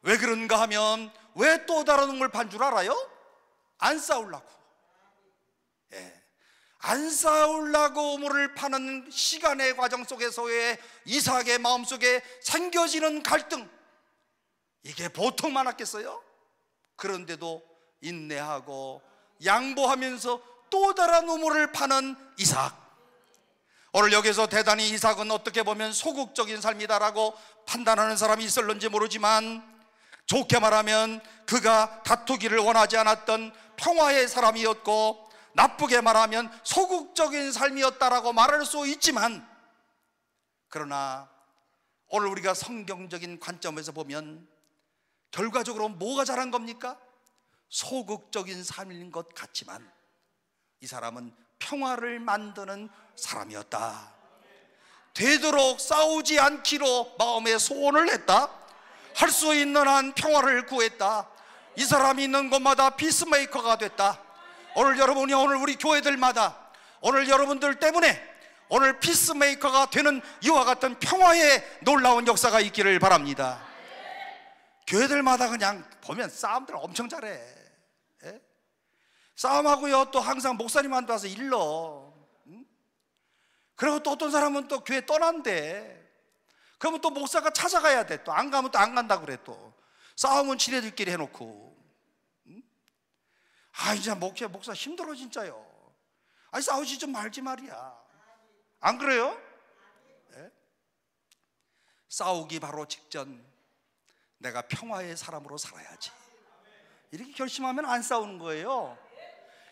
왜 그런가 하면, 왜 또 다른 우물을 판 줄 알아요? 안 싸우려고. 안 싸우려고 우물을 파는 시간의 과정 속에서의 이삭의 마음속에 생겨지는 갈등, 이게 보통 많았겠어요? 그런데도 인내하고 양보하면서 또 다른 우물을 파는 이삭. 오늘 여기서 대단히 이삭은 어떻게 보면 소극적인 삶이다라고 판단하는 사람이 있을런지 모르지만, 좋게 말하면 그가 다투기를 원하지 않았던 평화의 사람이었고, 나쁘게 말하면 소극적인 삶이었다라고 말할 수 있지만, 그러나 오늘 우리가 성경적인 관점에서 보면 결과적으로 뭐가 잘한 겁니까? 소극적인 삶인 것 같지만 이 사람은 평화를 만드는 사람이었다. 되도록 싸우지 않기로 마음의 소원을 했다. 할 수 있는 한 평화를 구했다. 이 사람이 있는 곳마다 피스메이커가 됐다. 오늘 여러분이, 오늘 우리 교회들마다, 오늘 여러분들 때문에 오늘 피스메이커가 되는 이와 같은 평화의 놀라운 역사가 있기를 바랍니다. 교회들마다 그냥 보면 싸움들 엄청 잘해. 예? 싸움하고요, 또 항상 목사님한테 와서 일러. 그리고 또 어떤 사람은 또 교회 떠난대. 그러면 또 목사가 찾아가야 돼. 또 안 가면 또 안 간다고 그래. 또 싸움은 지네들끼리 해놓고. 아, 이제 목사 힘들어 진짜요. 아니, 싸우지 좀 말지 말이야. 안 그래요? 네? 싸우기 바로 직전 내가 평화의 사람으로 살아야지, 이렇게 결심하면 안 싸우는 거예요.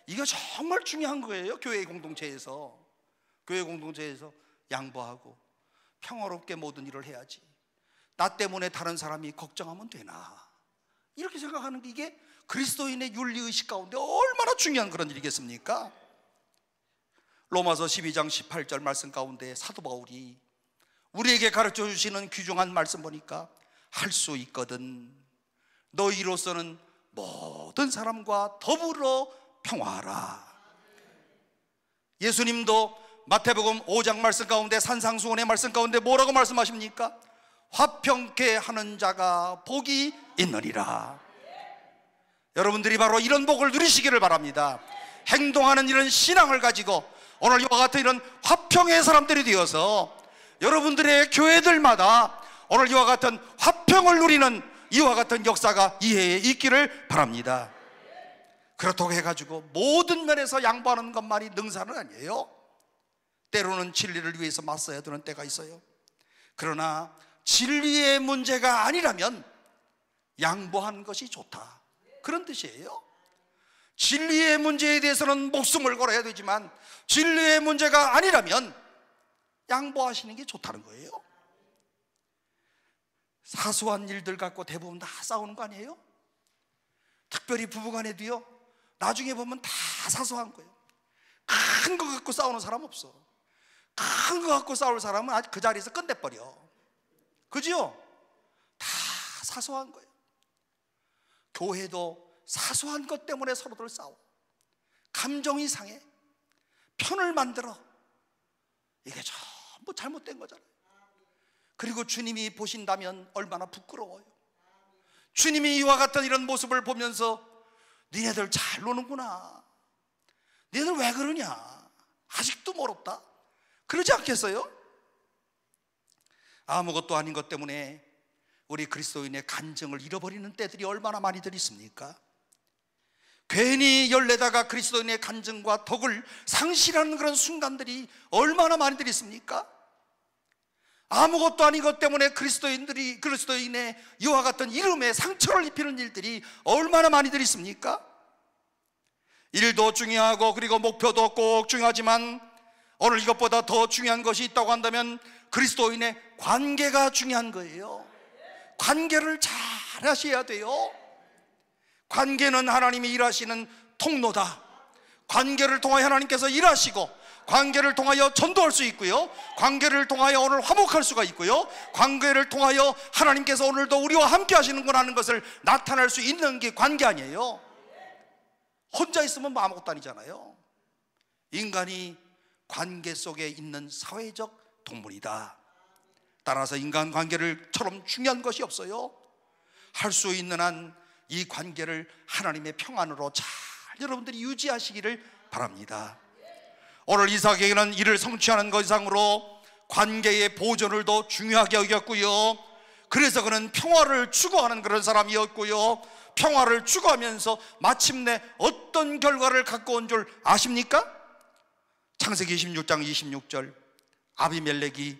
이거 정말 중요한 거예요. 교회 공동체에서 양보하고 평화롭게 모든 일을 해야지. 나 때문에 다른 사람이 걱정하면 되나, 이렇게 생각하는 게 이게 그리스도인의 윤리의식 가운데 얼마나 중요한 그런 일이겠습니까? 로마서 12장 18절 말씀 가운데 사도 바울이 우리에게 가르쳐 주시는 귀중한 말씀 보니까, 할 수 있거든 너희로서는 모든 사람과 더불어 평화하라. 예수님도 마태복음 5장 말씀 가운데, 산상수훈의 말씀 가운데 뭐라고 말씀하십니까? 화평케 하는 자가 복이 있느니라. 여러분들이 바로 이런 복을 누리시기를 바랍니다. 행동하는 이런 신앙을 가지고 오늘 이와 같은 이런 화평의 사람들이 되어서 여러분들의 교회들마다 오늘 이와 같은 화평을 누리는 이와 같은 역사가 이 해에 있기를 바랍니다. 그렇다고 해가지고 모든 면에서 양보하는 것만이 능사는 아니에요. 때로는 진리를 위해서 맞서야 되는 때가 있어요. 그러나 진리의 문제가 아니라면 양보한 것이 좋다, 그런 뜻이에요. 진리의 문제에 대해서는 목숨을 걸어야 되지만 진리의 문제가 아니라면 양보하시는 게 좋다는 거예요. 사소한 일들 갖고 대부분 다 싸우는 거 아니에요? 특별히 부부간에도요, 나중에 보면 다 사소한 거예요. 큰 거 갖고 싸우는 사람 없어. 큰 거 갖고 싸울 사람은 아직 그 자리에서 끝내버려. 그죠? 다 사소한 거예요. 교회도 사소한 것 때문에 서로들 싸워. 감정이 상해. 편을 만들어. 이게 전부 잘못된 거잖아요. 그리고 주님이 보신다면 얼마나 부끄러워요. 주님이 이와 같은 이런 모습을 보면서 니네들 잘 노는구나, 니네들 왜 그러냐, 아직도 멀었다, 그러지 않겠어요? 아무것도 아닌 것 때문에 우리 그리스도인의 간증을 잃어버리는 때들이 얼마나 많이들 있습니까? 괜히 열내다가 그리스도인의 간증과 덕을 상실하는 그런 순간들이 얼마나 많이들 있습니까? 아무것도 아닌 것 때문에 그리스도인의 이와 같은 이름에 상처를 입히는 일들이 얼마나 많이들 있습니까? 일도 중요하고 그리고 목표도 꼭 중요하지만 오늘 이것보다 더 중요한 것이 있다고 한다면 그리스도인의 관계가 중요한 거예요. 관계를 잘 하셔야 돼요. 관계는 하나님이 일하시는 통로다. 관계를 통하여 하나님께서 일하시고, 관계를 통하여 전도할 수 있고요, 관계를 통하여 오늘 화목할 수가 있고요, 관계를 통하여 하나님께서 오늘도 우리와 함께 하시는구나 하는 것을 나타낼 수 있는 게 관계 아니에요? 혼자 있으면 뭐 아무것도 아니잖아요. 인간이 관계 속에 있는 사회적 동물이다. 따라서 인간관계를처럼 중요한 것이 없어요. 할 수 있는 한 이 관계를 하나님의 평안으로 잘 여러분들이 유지하시기를 바랍니다. 오늘 이삭에게는 이를 성취하는 것 이상으로 관계의 보존을 더 중요하게 여겼고요, 그래서 그는 평화를 추구하는 그런 사람이었고요, 평화를 추구하면서 마침내 어떤 결과를 갖고 온 줄 아십니까? 창세기 26장 26절, 아비멜렉이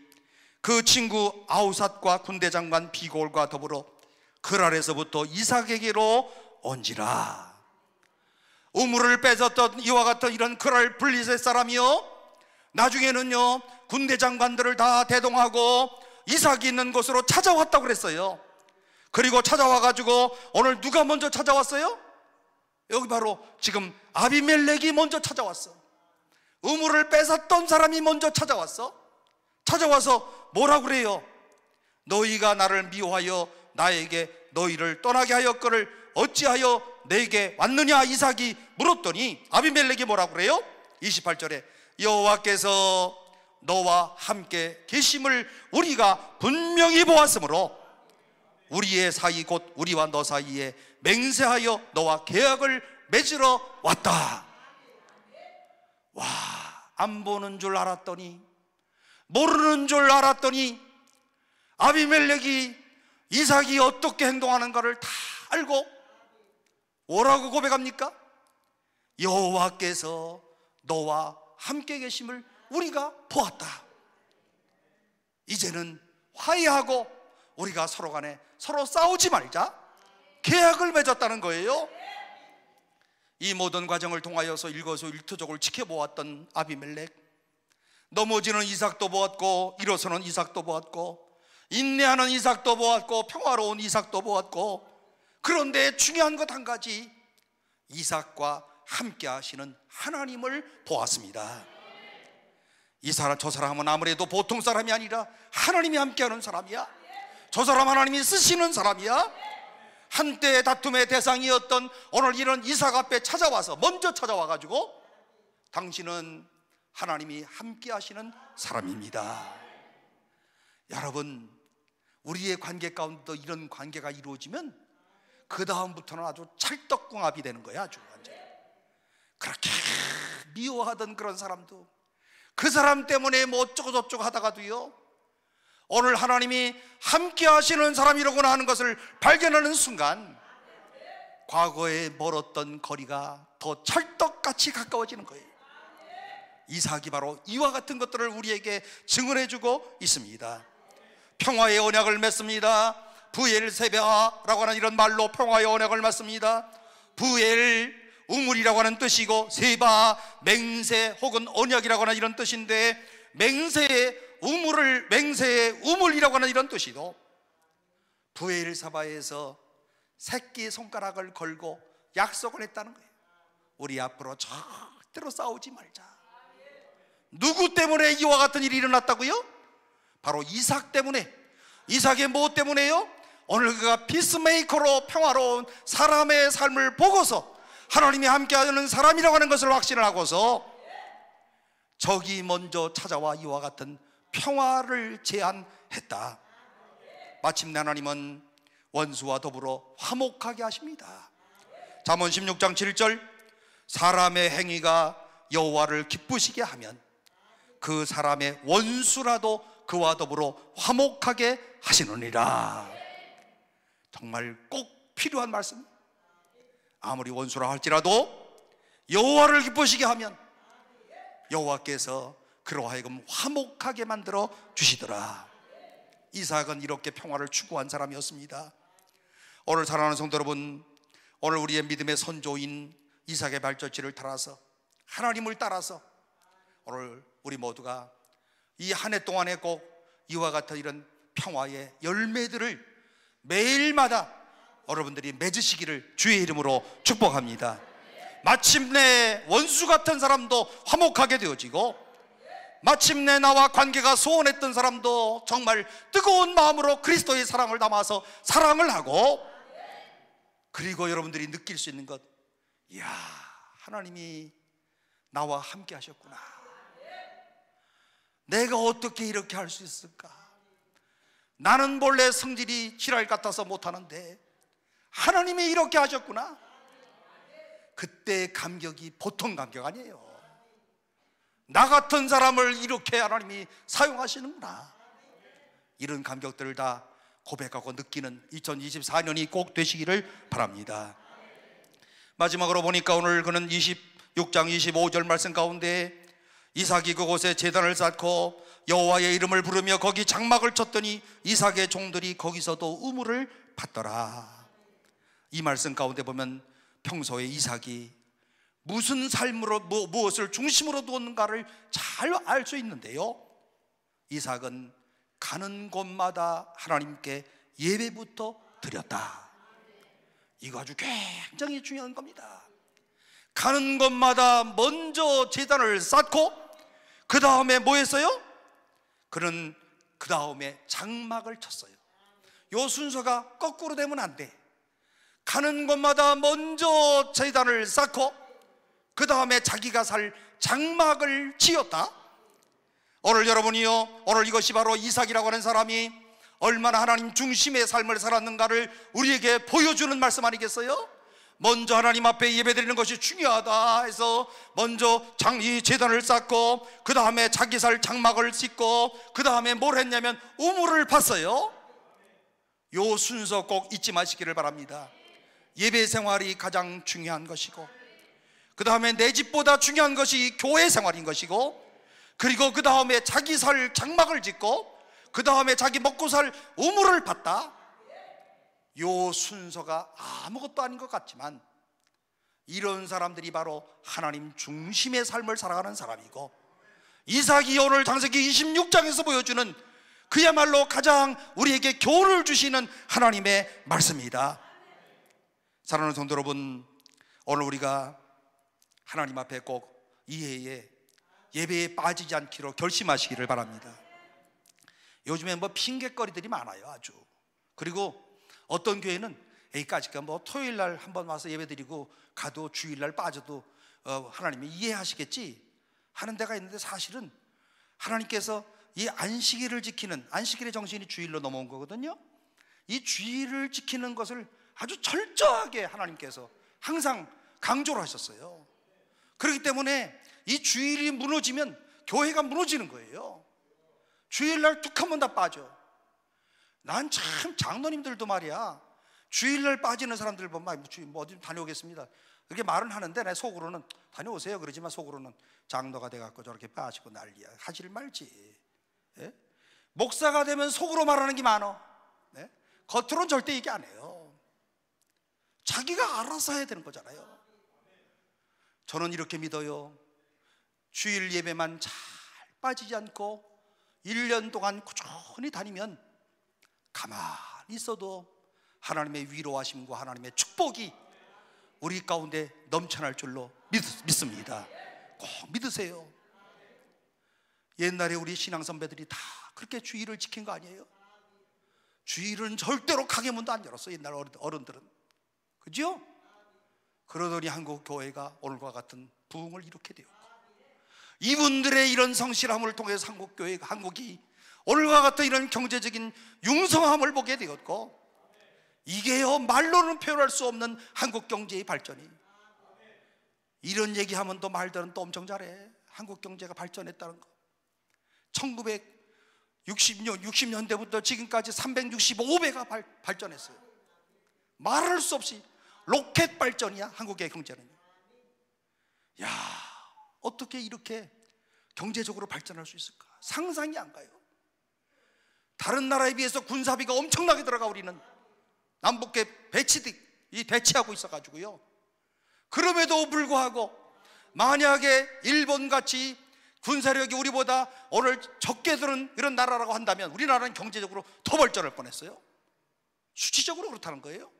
그 친구 아우삿과 군대장관 비골과 더불어 그랄에서부터 이삭에게로 온지라. 우물을 뺏었던 이와 같은 이런 그랄 블리셋 사람이요, 나중에는요 군대장관들을 다 대동하고 이삭이 있는 곳으로 찾아왔다고 그랬어요. 그리고 찾아와가지고 오늘 누가 먼저 찾아왔어요? 여기 바로 지금 아비멜렉이 먼저 찾아왔어. 우물을 뺏었던 사람이 먼저 찾아왔어. 찾아와서 뭐라고 그래요? 너희가 나를 미워하여 나에게 너희를 떠나게 하였거늘 어찌하여 내게 왔느냐 이삭이 물었더니 아비멜렉이 뭐라고 그래요? 28절에 여호와께서 너와 함께 계심을 우리가 분명히 보았으므로 우리의 사이 곧 우리와 너 사이에 맹세하여 너와 계약을 맺으러 왔다. 와, 안 보는 줄 알았더니, 모르는 줄 알았더니 아비멜렉이 이삭이 어떻게 행동하는가를 다 알고 뭐라고 고백합니까? 여호와께서 너와 함께 계심을 우리가 보았다. 이제는 화해하고 우리가 서로 간에 서로 싸우지 말자 계약을 맺었다는 거예요. 이 모든 과정을 통하여서 일거수일투족을 지켜보았던 아비멜렉, 넘어지는 이삭도 보았고 일어서는 이삭도 보았고 인내하는 이삭도 보았고 평화로운 이삭도 보았고, 그런데 중요한 것 한 가지, 이삭과 함께 하시는 하나님을 보았습니다. 저 사람은 아무래도 보통 사람이 아니라 하나님이 함께하는 사람이야. 저 사람 하나님이 쓰시는 사람이야. 한때의 다툼의 대상이었던 오늘 이런 이삭 앞에 찾아와서 먼저 찾아와가지고 당신은 하나님이 함께 하시는 사람입니다. 여러분, 우리의 관계 가운데도 이런 관계가 이루어지면 그 다음부터는 아주 찰떡궁합이 되는 거야. 아주 완전히. 그렇게 미워하던 그런 사람도 그 사람 때문에 뭐 어쩌고 저쩌고 하다가도요, 오늘 하나님이 함께 하시는 사람이로구나 하는 것을 발견하는 순간 과거에 멀었던 거리가 더 찰떡같이 가까워지는 거예요. 이삭이 바로 이와 같은 것들을 우리에게 증언해주고 있습니다. 평화의 언약을 맺습니다. 부엘세바라고 하는 이런 말로 평화의 언약을 맺습니다. 부엘, 우물이라고 하는 뜻이고, 세바, 맹세 혹은 언약이라고 하는 이런 뜻인데, 맹세의 우물이라고 하는 이런 뜻이도, 부엘사바에서 새끼 손가락을 걸고 약속을 했다는 거예요. 우리 앞으로 절대로 싸우지 말자. 누구 때문에 이와 같은 일이 일어났다고요? 바로 이삭 때문에. 이삭의 무엇 때문에요? 오늘 그가 피스메이커로 평화로운 사람의 삶을 보고서 하나님이 함께하는 사람이라고 하는 것을 확신을 하고서 적이 먼저 찾아와 이와 같은 평화를 제안했다. 마침내 하나님은 원수와 더불어 화목하게 하십니다. 잠언 16장 7절, 사람의 행위가 여호와를 기쁘시게 하면 그 사람의 원수라도 그와 더불어 화목하게 하시느니라. 정말 꼭 필요한 말씀. 아무리 원수라 할지라도 여호와를 기쁘시게 하면 여호와께서 그로 하여금 화목하게 만들어 주시더라. 이삭은 이렇게 평화를 추구한 사람이었습니다. 오늘 사랑하는 성도 여러분, 오늘 우리의 믿음의 선조인 이삭의 발자취를 따라서, 하나님을 따라서 오늘 우리 모두가 이 한 해 동안에 꼭 이와 같은 이런 평화의 열매들을 매일마다 여러분들이 맺으시기를 주의 이름으로 축복합니다. 마침내 원수 같은 사람도 화목하게 되어지고, 마침내 나와 관계가 소원했던 사람도 정말 뜨거운 마음으로 그리스도의 사랑을 담아서 사랑을 하고, 그리고 여러분들이 느낄 수 있는 것, 이야, 하나님이 나와 함께 하셨구나. 내가 어떻게 이렇게 할 수 있을까? 나는 본래 성질이 지랄 같아서 못하는데 하나님이 이렇게 하셨구나. 그때 감격이 보통 감격 아니에요. 나 같은 사람을 이렇게 하나님이 사용하시는구나. 이런 감격들을 다 고백하고 느끼는 2024년이 꼭 되시기를 바랍니다. 마지막으로 보니까 오늘 그는 26장 25절 말씀 가운데 이삭이 그곳에 제단을 쌓고 여호와의 이름을 부르며 거기 장막을 쳤더니 이삭의 종들이 거기서도 우물을 받더라. 이 말씀 가운데 보면 평소에 이삭이 무슨 삶으로 무엇을 중심으로 두었는가를 잘 알 수 있는데요, 이삭은 가는 곳마다 하나님께 예배부터 드렸다. 이거 아주 굉장히 중요한 겁니다. 가는 곳마다 먼저 제단을 쌓고 그 다음에 뭐 했어요? 그는 그 다음에 장막을 쳤어요. 요 순서가 거꾸로 되면 안 돼. 가는 곳마다 먼저 제단을 쌓고 그 다음에 자기가 살 장막을 지었다. 오늘 여러분이요, 오늘 이것이 바로 이삭이라고 하는 사람이 얼마나 하나님 중심의 삶을 살았는가를 우리에게 보여주는 말씀 아니겠어요? 먼저 하나님 앞에 예배드리는 것이 중요하다 해서 먼저 이 제단을 쌓고 그 다음에 자기 살 장막을 짓고 그 다음에 뭘 했냐면 우물을 팠어요. 요 순서 꼭 잊지 마시기를 바랍니다. 예배 생활이 가장 중요한 것이고, 그 다음에 내 집보다 중요한 것이 교회 생활인 것이고, 그리고 그 다음에 자기 살 장막을 짓고 그 다음에 자기 먹고 살 우물을 팠다. 요 순서가 아무것도 아닌 것 같지만 이런 사람들이 바로 하나님 중심의 삶을 살아가는 사람이고, 이삭이 오늘 창세기 26장에서 보여주는 그야말로 가장 우리에게 교훈을 주시는 하나님의 말씀이다. 사랑하는 성도 여러분, 오늘 우리가 하나님 앞에 꼭 이해에 예배에 빠지지 않기로 결심하시기를 바랍니다. 요즘에 뭐 핑계거리들이 많아요, 아주. 그리고 어떤 교회는 여기까지가 뭐 토요일 날 한번 와서 예배드리고 가도 주일 날 빠져도 하나님이 이해하시겠지 하는 데가 있는데, 사실은 하나님께서 이 안식일을 지키는, 안식일의 정신이 주일로 넘어온 거거든요. 이 주일을 지키는 것을 아주 철저하게 하나님께서 항상 강조를 하셨어요. 그렇기 때문에 이 주일이 무너지면 교회가 무너지는 거예요. 주일날 툭 하면 다 빠져. 난 참 장로님들도 말이야, 주일날 빠지는 사람들 보면 뭐 어디 다녀오겠습니다 그렇게 말은 하는데, 내 속으로는 다녀오세요 그러지만 속으로는 장로가 돼갖고 저렇게 빠지고 난리야, 하지를 말지. 예? 목사가 되면 속으로 말하는 게 많어. 예? 겉으로는 절대 얘기 안 해요. 자기가 알아서 해야 되는 거잖아요. 저는 이렇게 믿어요. 주일 예배만 잘 빠지지 않고 1년 동안 꾸준히 다니면 가만히 있어도 하나님의 위로하심과 하나님의 축복이 우리 가운데 넘쳐날 줄로 믿습니다. 꼭 믿으세요. 옛날에 우리 신앙 선배들이 다 그렇게 주일을 지킨 거 아니에요? 주일은 절대로 가게문도 안 열었어, 옛날 어른들은. 그죠? 그러더니 한국 교회가 오늘과 같은 부흥을 이루게 되었고, 이분들의 이런 성실함을 통해서 한국이 오늘과 같은 이런 경제적인 융성함을 보게 되었고, 이게요 말로는 표현할 수 없는 한국 경제의 발전이. 이런 얘기하면 또 말들은 또 엄청 잘해. 한국 경제가 발전했다는 거. 1960년대부터 지금까지 365배가 발전했어요. 말할 수 없이 로켓 발전이야, 한국의 경제는. 야, 어떻게 이렇게 경제적으로 발전할 수 있을까? 상상이 안 가요. 다른 나라에 비해서 군사비가 엄청나게 들어가. 우리는 남북에 배치하고 있어가지고요. 그럼에도 불구하고 만약에 일본같이 군사력이 우리보다 오늘 적게 드는 이런 나라라고 한다면 우리나라는 경제적으로 더 발전할 뻔했어요. 수치적으로 그렇다는 거예요.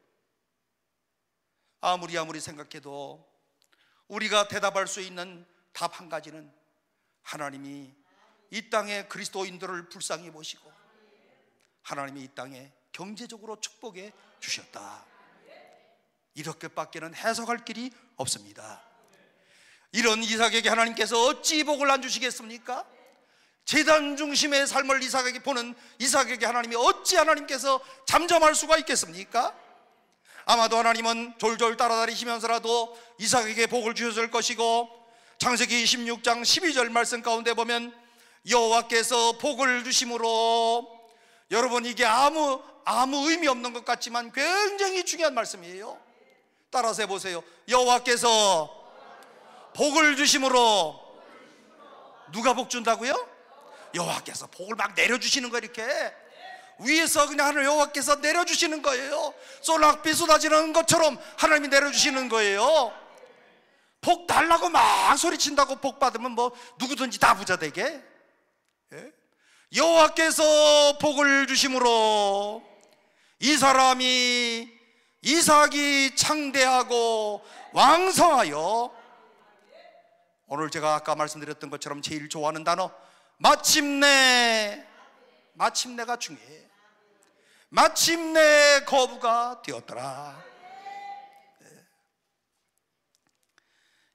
아무리 생각해도 우리가 대답할 수 있는 답 한 가지는 하나님이 이 땅에 그리스도인들을 불쌍히 보시고 하나님이 이 땅에 경제적으로 축복해 주셨다. 이렇게밖에는 해석할 길이 없습니다. 이런 이삭에게 하나님께서 어찌 복을 안 주시겠습니까? 제단 중심의 삶을 이삭에게 보는 이삭에게 하나님이 어찌 하나님께서 잠잠할 수가 있겠습니까? 아마도 하나님은 졸졸 따라다니시면서라도 이삭에게 복을 주셨을 것이고, 창세기 26장 12절 말씀 가운데 보면 여호와께서 복을 주심으로, 여러분 이게 아무 의미 없는 것 같지만 굉장히 중요한 말씀이에요. 따라서 해보세요. 여호와께서 복을 주심으로. 누가 복 준다고요? 여호와께서 복을 막 내려주시는 거, 이렇게 위에서 그냥 하늘 여호와께서 내려주시는 거예요. 소낙비 쏟아지는 것처럼 하나님이 내려주시는 거예요. 복 달라고 막 소리친다고 복 받으면 뭐 누구든지 다 부자 되게. 여호와께서 복을 주심으로 이 사람이 이삭이 창대하고 왕성하여. 오늘 제가 아까 말씀드렸던 것처럼 제일 좋아하는 단어 마침내가 중요해. 마침내 거부가 되었더라.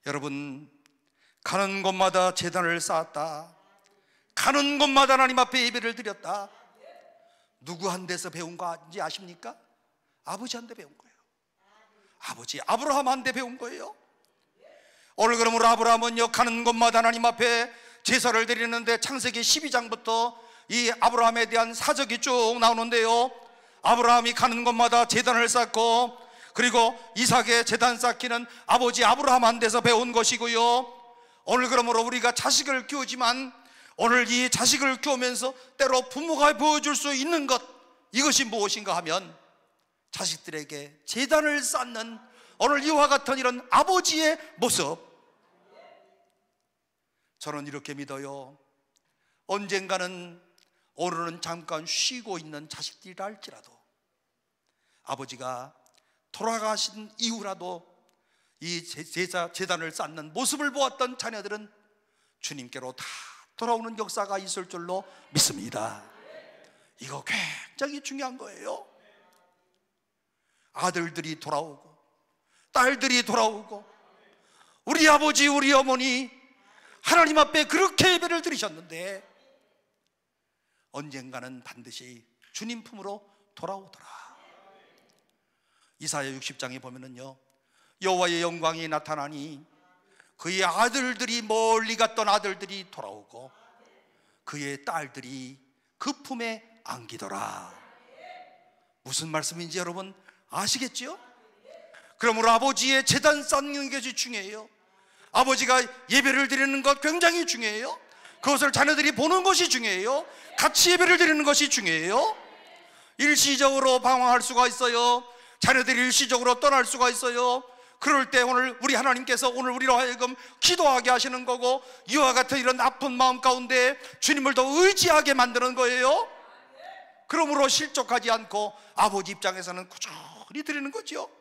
여러분, 가는 곳마다 제단을 쌓았다. 가는 곳마다 하나님 앞에 예배를 드렸다. 누구한테서 배운 건지 아십니까? 아버지한테 배운 거예요. 아버지 아브라함한테 배운 거예요. 오늘 그러므로 아브라함은요, 가는 곳마다 하나님 앞에 제사를 드리는데 창세기 12장부터 이 아브라함에 대한 사적이 쭉 나오는데요, 아브라함이 가는 곳마다 제단을 쌓고, 그리고 이삭의 제단 쌓기는 아버지 아브라함한테서 배운 것이고요. 오늘 그러므로 우리가 자식을 키우지만 오늘 이 자식을 키우면서 때로 부모가 보여줄 수 있는 것, 이것이 무엇인가 하면 자식들에게 제단을 쌓는 오늘 이와 같은 이런 아버지의 모습. 저는 이렇게 믿어요. 언젠가는 오늘은 잠깐 쉬고 있는 자식들이라 할지라도 아버지가 돌아가신 이후라도 이 제단을 쌓는 모습을 보았던 자녀들은 주님께로 다 돌아오는 역사가 있을 줄로 믿습니다. 이거 굉장히 중요한 거예요. 아들들이 돌아오고 딸들이 돌아오고, 우리 아버지 우리 어머니 하나님 앞에 그렇게 예배를 드리셨는데 언젠가는 반드시 주님 품으로 돌아오더라. 이사야 60장에 보면은요, 여호와의 영광이 나타나니 그의 아들들이, 멀리 갔던 아들들이 돌아오고 그의 딸들이 그 품에 안기더라. 무슨 말씀인지 여러분 아시겠지요? 그러므로 아버지의 제단 쌓는 것이 중요해요. 아버지가 예배를 드리는 것 굉장히 중요해요. 그것을 자녀들이 보는 것이 중요해요. 같이 예배를 드리는 것이 중요해요. 일시적으로 방황할 수가 있어요. 자녀들이 일시적으로 떠날 수가 있어요. 그럴 때 오늘 우리 하나님께서 오늘 우리로 하여금 기도하게 하시는 거고, 이와 같은 이런 아픈 마음 가운데 주님을 더 의지하게 만드는 거예요. 그러므로 실족하지 않고 아버지 입장에서는 꾸준히 드리는 거죠.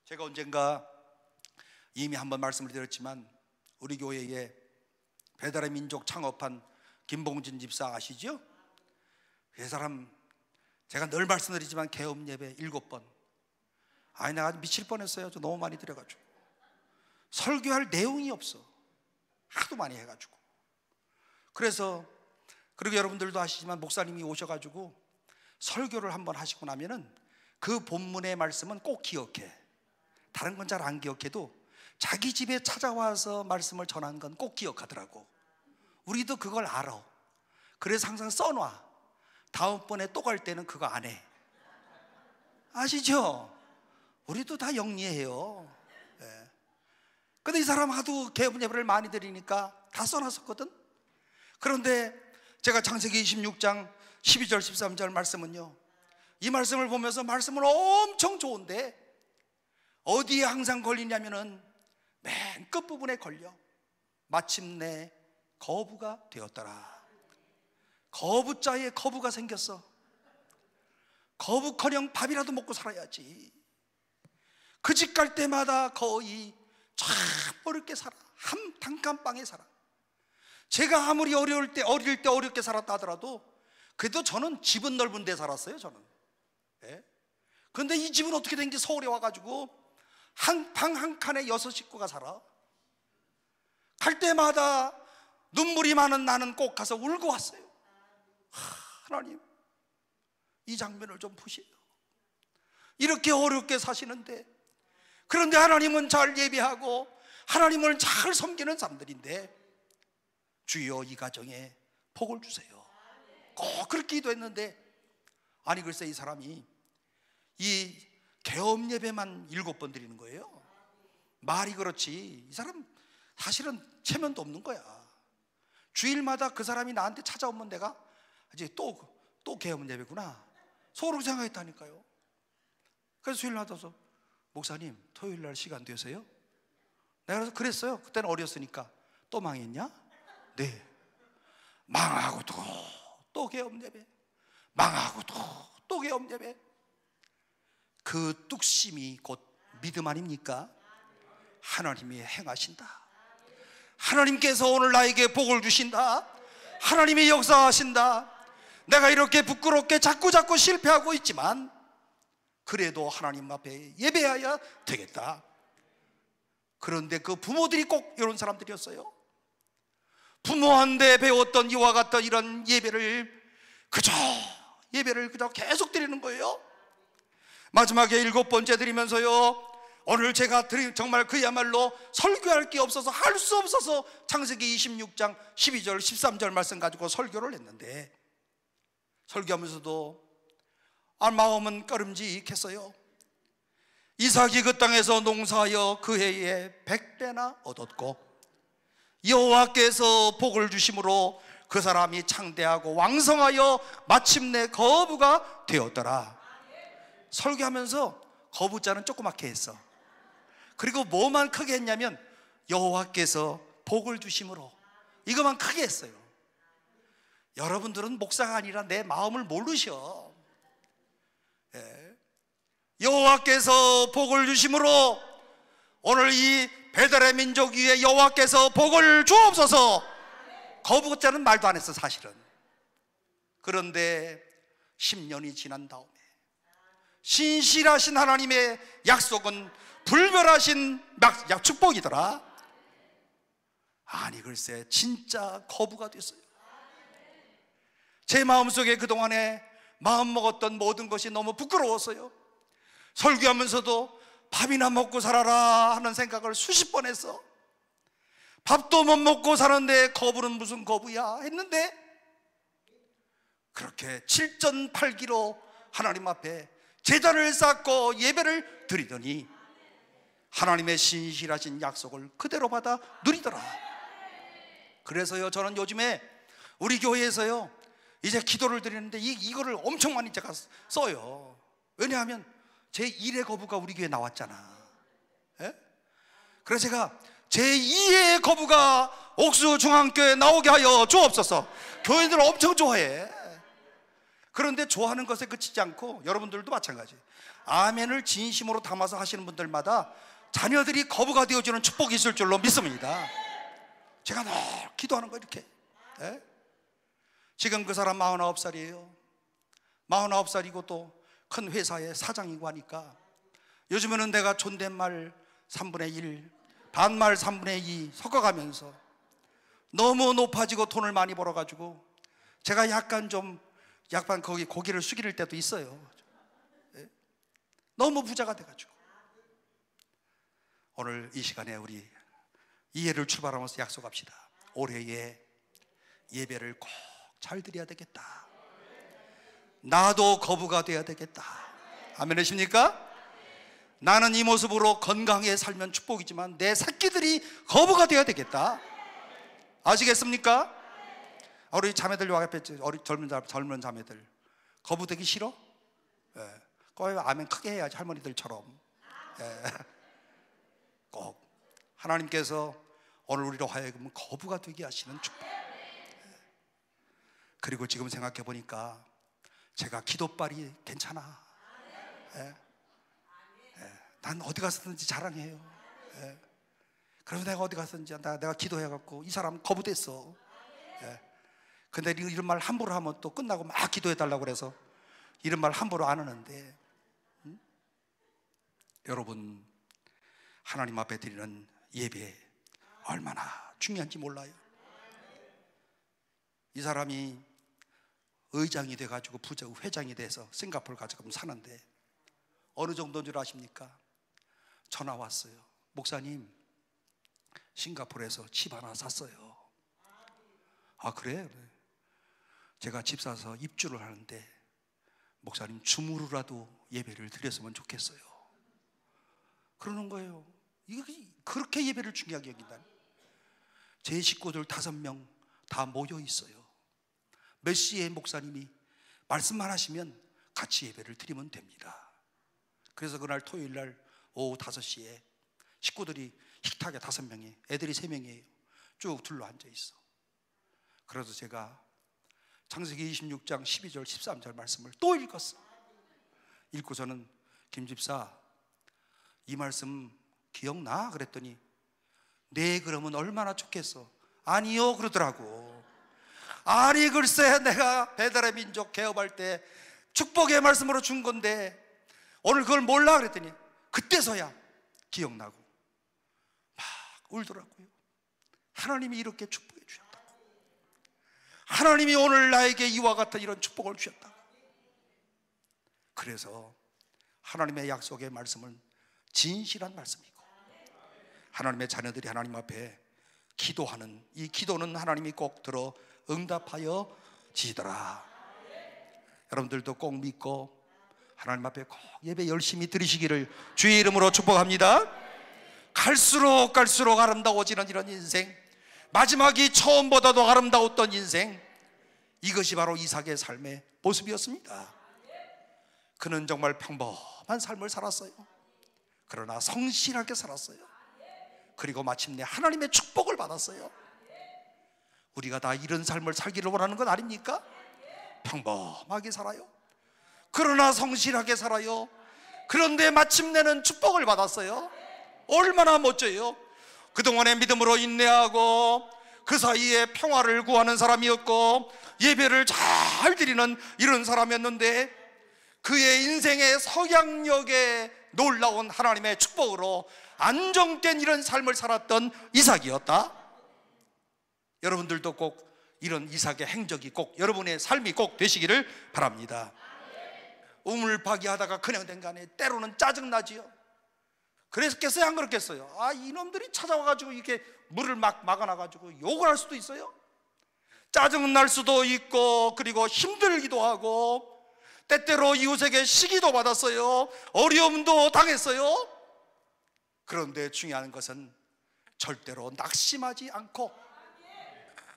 제가 언젠가 이미 한번 말씀을 드렸지만, 우리 교회에 배달의 민족 창업한 김봉진 집사 아시죠? 그 사람 제가 늘 말씀드리지만 개업 예배 7번, 아니 내가 미칠 뻔했어요. 저 너무 많이 드려가지고 설교할 내용이 없어. 하도 많이 해가지고. 그래서, 그리고 여러분들도 아시지만 목사님이 오셔가지고 설교를 한번 하시고 나면은 그 본문의 말씀은 꼭 기억해. 다른 건 잘 안 기억해도 자기 집에 찾아와서 말씀을 전한 건 꼭 기억하더라고. 우리도 그걸 알아. 그래서 항상 써놔. 다음번에 또 갈 때는 그거 안 해. 아시죠? 우리도 다 영리해요. 예. 근데 이 사람 하도 개업 예배를 많이 드리니까 다 써놨었거든. 그런데 제가 창세기 26장 12절 13절 말씀은요, 이 말씀을 보면서 말씀은 엄청 좋은데 어디에 항상 걸리냐면은 맨 끝부분에 걸려. 마침내 거부가 되었더라. 거부자에 거부가 생겼어. 거부커녕 밥이라도 먹고 살아야지. 그 집 갈 때마다 거의 참 어렵게 살아. 한 단칸방에 살아. 제가 아무리 어릴 때 어렵게 살았다 하더라도 그래도 저는 집은 넓은 데 살았어요. 저는. 예? 그런데 이 집은 어떻게 된 게 서울에 와가지고 방 한 칸에 6식구가 살아. 갈 때마다 눈물이 많은 나는 꼭 가서 울고 왔어요. 하나님, 이 장면을 좀 보세요. 이렇게 어렵게 사시는데, 그런데 하나님은 잘 예배하고 하나님을 잘 섬기는 사람들인데, 주여 이 가정에 복을 주세요. 꼭 그렇게 기도했는데, 아니 글쎄 이 사람이 이 개업 예배만 7번 드리는 거예요. 말이 그렇지 이 사람 사실은 체면도 없는 거야. 주일마다 그 사람이 나한테 찾아오면 내가 이제 또 개업 예배구나 속으로 생각했다니까요. 그래서 수요일 나와서 목사님 토요일 날 시간 되세요? 내가 그랬어요. 그때는 어렸으니까. 또 망했냐? 네. 망하고 또 개업 예배, 망하고 또 개업 예배. 그 뚝심이 곧 믿음 아닙니까? 하나님이 행하신다. 하나님께서 오늘 나에게 복을 주신다. 하나님이 역사하신다. 내가 이렇게 부끄럽게 자꾸 실패하고 있지만 그래도 하나님 앞에 예배해야 되겠다. 그런데 그 부모들이 꼭 이런 사람들이었어요. 부모한테 배웠던 이와 같던 이런 예배를 그저 계속 드리는 거예요. 마지막에 7번째 드리면서요, 오늘 제가 정말 그야말로 설교할 게 없어서 할 수 없어서 창세기 26장 12절 13절 말씀 가지고 설교를 했는데, 설교하면서도 마음은 꺼림직했어요. 이삭이 그 땅에서 농사하여 그 해에 100배나 얻었고 여호와께서 복을 주심으로 그 사람이 창대하고 왕성하여 마침내 거부가 되었더라. 설교하면서 거부자는 조그맣게 했어. 그리고 뭐만 크게 했냐면 여호와께서 복을 주심으로, 이것만 크게 했어요. 여러분들은 목사가 아니라 내 마음을 모르셔. 예. 여호와께서 복을 주심으로, 오늘 이 배달의 민족 위에 여호와께서 복을 주옵소서. 거부자는 말도 안 했어 사실은. 그런데 10년이 지난 다음에 신실하신 하나님의 약속은 불변하신 축복이더라. 아니 글쎄 진짜 거부가 됐어요. 제 마음속에 그동안에 마음먹었던 모든 것이 너무 부끄러웠어요. 설교하면서도 밥이나 먹고 살아라 하는 생각을 수십 번 했어. 밥도 못 먹고 사는데 거부는 무슨 거부야 했는데, 그렇게 7전8기로 하나님 앞에 제단을 쌓고 예배를 드리더니 하나님의 신실하신 약속을 그대로 받아 누리더라. 그래서요, 저는 요즘에 우리 교회에서요 이제 기도를 드리는데 이거를 엄청 많이 제가 써요. 왜냐하면 제 1의 거부가 우리 교회에 나왔잖아. 예? 그래서 제가 제 2의 거부가 옥수중앙교회에 나오게 하여 주옵소서. 교회들 엄청 좋아해. 그런데 좋아하는 것에 그치지 않고 여러분들도 마찬가지. 아멘을 진심으로 담아서 하시는 분들마다 자녀들이 거부가 되어주는 축복이 있을 줄로 믿습니다. 제가 늘 기도하는 거 이렇게. 예? 지금 그 사람 49살이에요 49살이고 또 큰 회사의 사장이고 하니까 요즘에는 내가 존댓말 3분의 1 반말 3분의 2 섞어가면서 너무 높아지고 돈을 많이 벌어가지고 제가 약간 거기 고개를 숙일 때도 있어요. 예? 너무 부자가 돼가지고 오늘 이 시간에 우리 이해를 출발하면서 약속합시다. 올해에 예배를 꼭 잘 드려야 되겠다. 나도 거부가 돼야 되겠다. 아멘 하십니까? 나는 이 모습으로 건강하게 살면 축복이지만 내 새끼들이 거부가 돼야 되겠다. 아시겠습니까? 우리 자매들 앞에 젊은 자매들 거부되기 싫어? 예. 꼭 아멘 크게 해야지 할머니들처럼. 예. 꼭 하나님께서 오늘 우리로 하여금 거부가 되게 하시는 축복. 그리고 지금 생각해 보니까 제가 기도빨이 괜찮아. 예. 예. 난 어디 갔었는지 자랑해요. 예. 그래서 내가 어디 갔었는지 내가 기도해갖고 이 사람 거부됐어. 예. 근데 이런 말 함부로 하면 또 끝나고 막 기도해달라고 그래서 이런 말 함부로 안 하는데 여러분 하나님 앞에 드리는 예배 얼마나 중요한지 몰라요. 이 사람이 의장이 돼가지고 회장이 돼서 싱가포르 가서 사는데 어느 정도인 줄 아십니까? 전화 왔어요. 목사님 싱가포르에서 집 하나 샀어요. 아 그래? 제가 집 사서 입주를 하는데 목사님 줌으로라도 예배를 드렸으면 좋겠어요. 그러는 거예요. 그렇게 예배를 중요하게 여긴다니. 제 식구들 5명 다 모여 있어요. 몇 시에 목사님이 말씀만 하시면 같이 예배를 드리면 됩니다. 그래서 그날 토요일 날 오후 5시에 식구들이 식탁에 5명이, 애들이 3명이에요. 쭉 둘러 앉아 있어. 그래서 제가 창세기 26장 12절 13절 말씀을 또 읽었어. 읽고서는 김 집사 이 말씀 기억나? 그랬더니 네 그러면 얼마나 좋겠어. 아니요 그러더라고. 아니 글쎄 내가 배달의 민족 개업할 때 축복의 말씀으로 준 건데 오늘 그걸 몰라 그랬더니 그때서야 기억나고 막 울더라고요. 하나님이 이렇게 축복해 주셨다고. 하나님이 오늘 나에게 이와 같은 이런 축복을 주셨다고. 그래서 하나님의 약속의 말씀은 진실한 말씀이고 하나님의 자녀들이 하나님 앞에 기도하는 이 기도는 하나님이 꼭 들어 응답하여 지시더라. 여러분들도 꼭 믿고 하나님 앞에 꼭 예배 열심히 드리시기를 주의 이름으로 축복합니다. 갈수록 아름다워지는 이런 인생, 마지막이 처음보다도 아름다웠던 인생, 이것이 바로 이삭의 삶의 모습이었습니다. 그는 정말 평범한 삶을 살았어요. 그러나 성실하게 살았어요. 그리고 마침내 하나님의 축복을 받았어요. 우리가 다 이런 삶을 살기를 원하는 건 아닙니까? 평범하게 살아요. 그러나 성실하게 살아요. 그런데 마침내는 축복을 받았어요. 얼마나 멋져요. 그동안의 믿음으로 인내하고 그 사이에 평화를 구하는 사람이었고 예배를 잘 드리는 이런 사람이었는데 그의 인생의 석양역에 놀라운 하나님의 축복으로 안정된 이런 삶을 살았던 이삭이었다. 여러분들도 꼭 이런 이삭의 행적이 꼭 여러분의 삶이 꼭 되시기를 바랍니다. 우물파기 하다가 그냥 된 간에 때로는 짜증나지요. 그랬겠어요? 안 그렇겠어요? 아 이놈들이 찾아와가지고 이렇게 물을 막 막아놔가지고 욕을 할 수도 있어요. 짜증날 수도 있고 그리고 힘들기도 하고 때때로 이웃에게 시기도 받았어요. 어려움도 당했어요. 그런데 중요한 것은 절대로 낙심하지 않고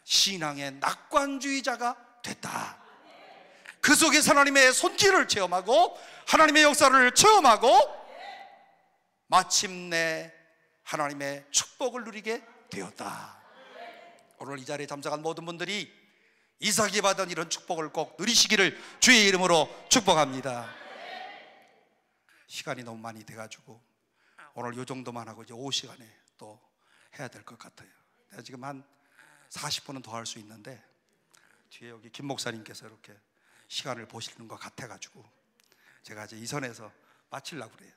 신앙의 낙관주의자가 됐다. 그 속에서 하나님의 손길을 체험하고 하나님의 역사를 체험하고 마침내 하나님의 축복을 누리게 되었다. 오늘 이 자리에 참석한 모든 분들이 이삭이 받은 이런 축복을 꼭 누리시기를 주의 이름으로 축복합니다. 시간이 너무 많이 돼가지고 오늘 이 정도만 하고 이제 오후 시간에 또 해야 될 것 같아요. 내가 지금 한 40분은 더 할 수 있는데 뒤에 여기 김 목사님께서 이렇게 시간을 보시는 것 같아가지고 제가 이제 이 선에서 마치려고 그래요.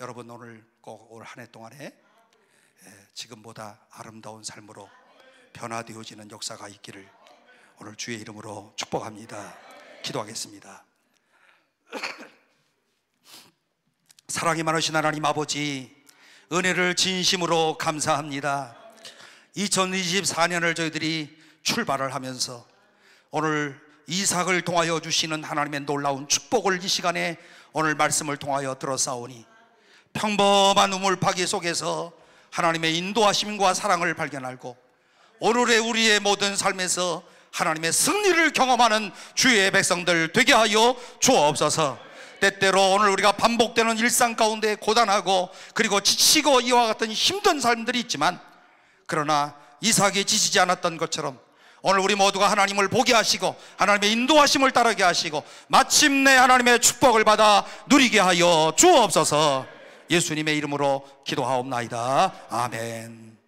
여러분 오늘 꼭 올 한 해 동안에 지금보다 아름다운 삶으로 변화되어지는 역사가 있기를 오늘 주의 이름으로 축복합니다. 기도하겠습니다. 사랑이 많으신 하나님 아버지, 은혜를 진심으로 감사합니다. 2024년을 저희들이 출발을 하면서 오늘 이삭을 통하여 주시는 하나님의 놀라운 축복을 이 시간에 오늘 말씀을 통하여 들었사오니 평범한 우물파기 속에서 하나님의 인도하심과 사랑을 발견하고 오늘의 우리의 모든 삶에서 하나님의 승리를 경험하는 주의 백성들 되게 하여 주옵소서. 때때로 오늘 우리가 반복되는 일상 가운데 고단하고 그리고 지치고 이와 같은 힘든 삶들이 있지만 그러나 이삭이 지치지 않았던 것처럼 오늘 우리 모두가 하나님을 보게 하시고 하나님의 인도하심을 따르게 하시고 마침내 하나님의 축복을 받아 누리게 하여 주옵소서. 예수님의 이름으로 기도하옵나이다. 아멘.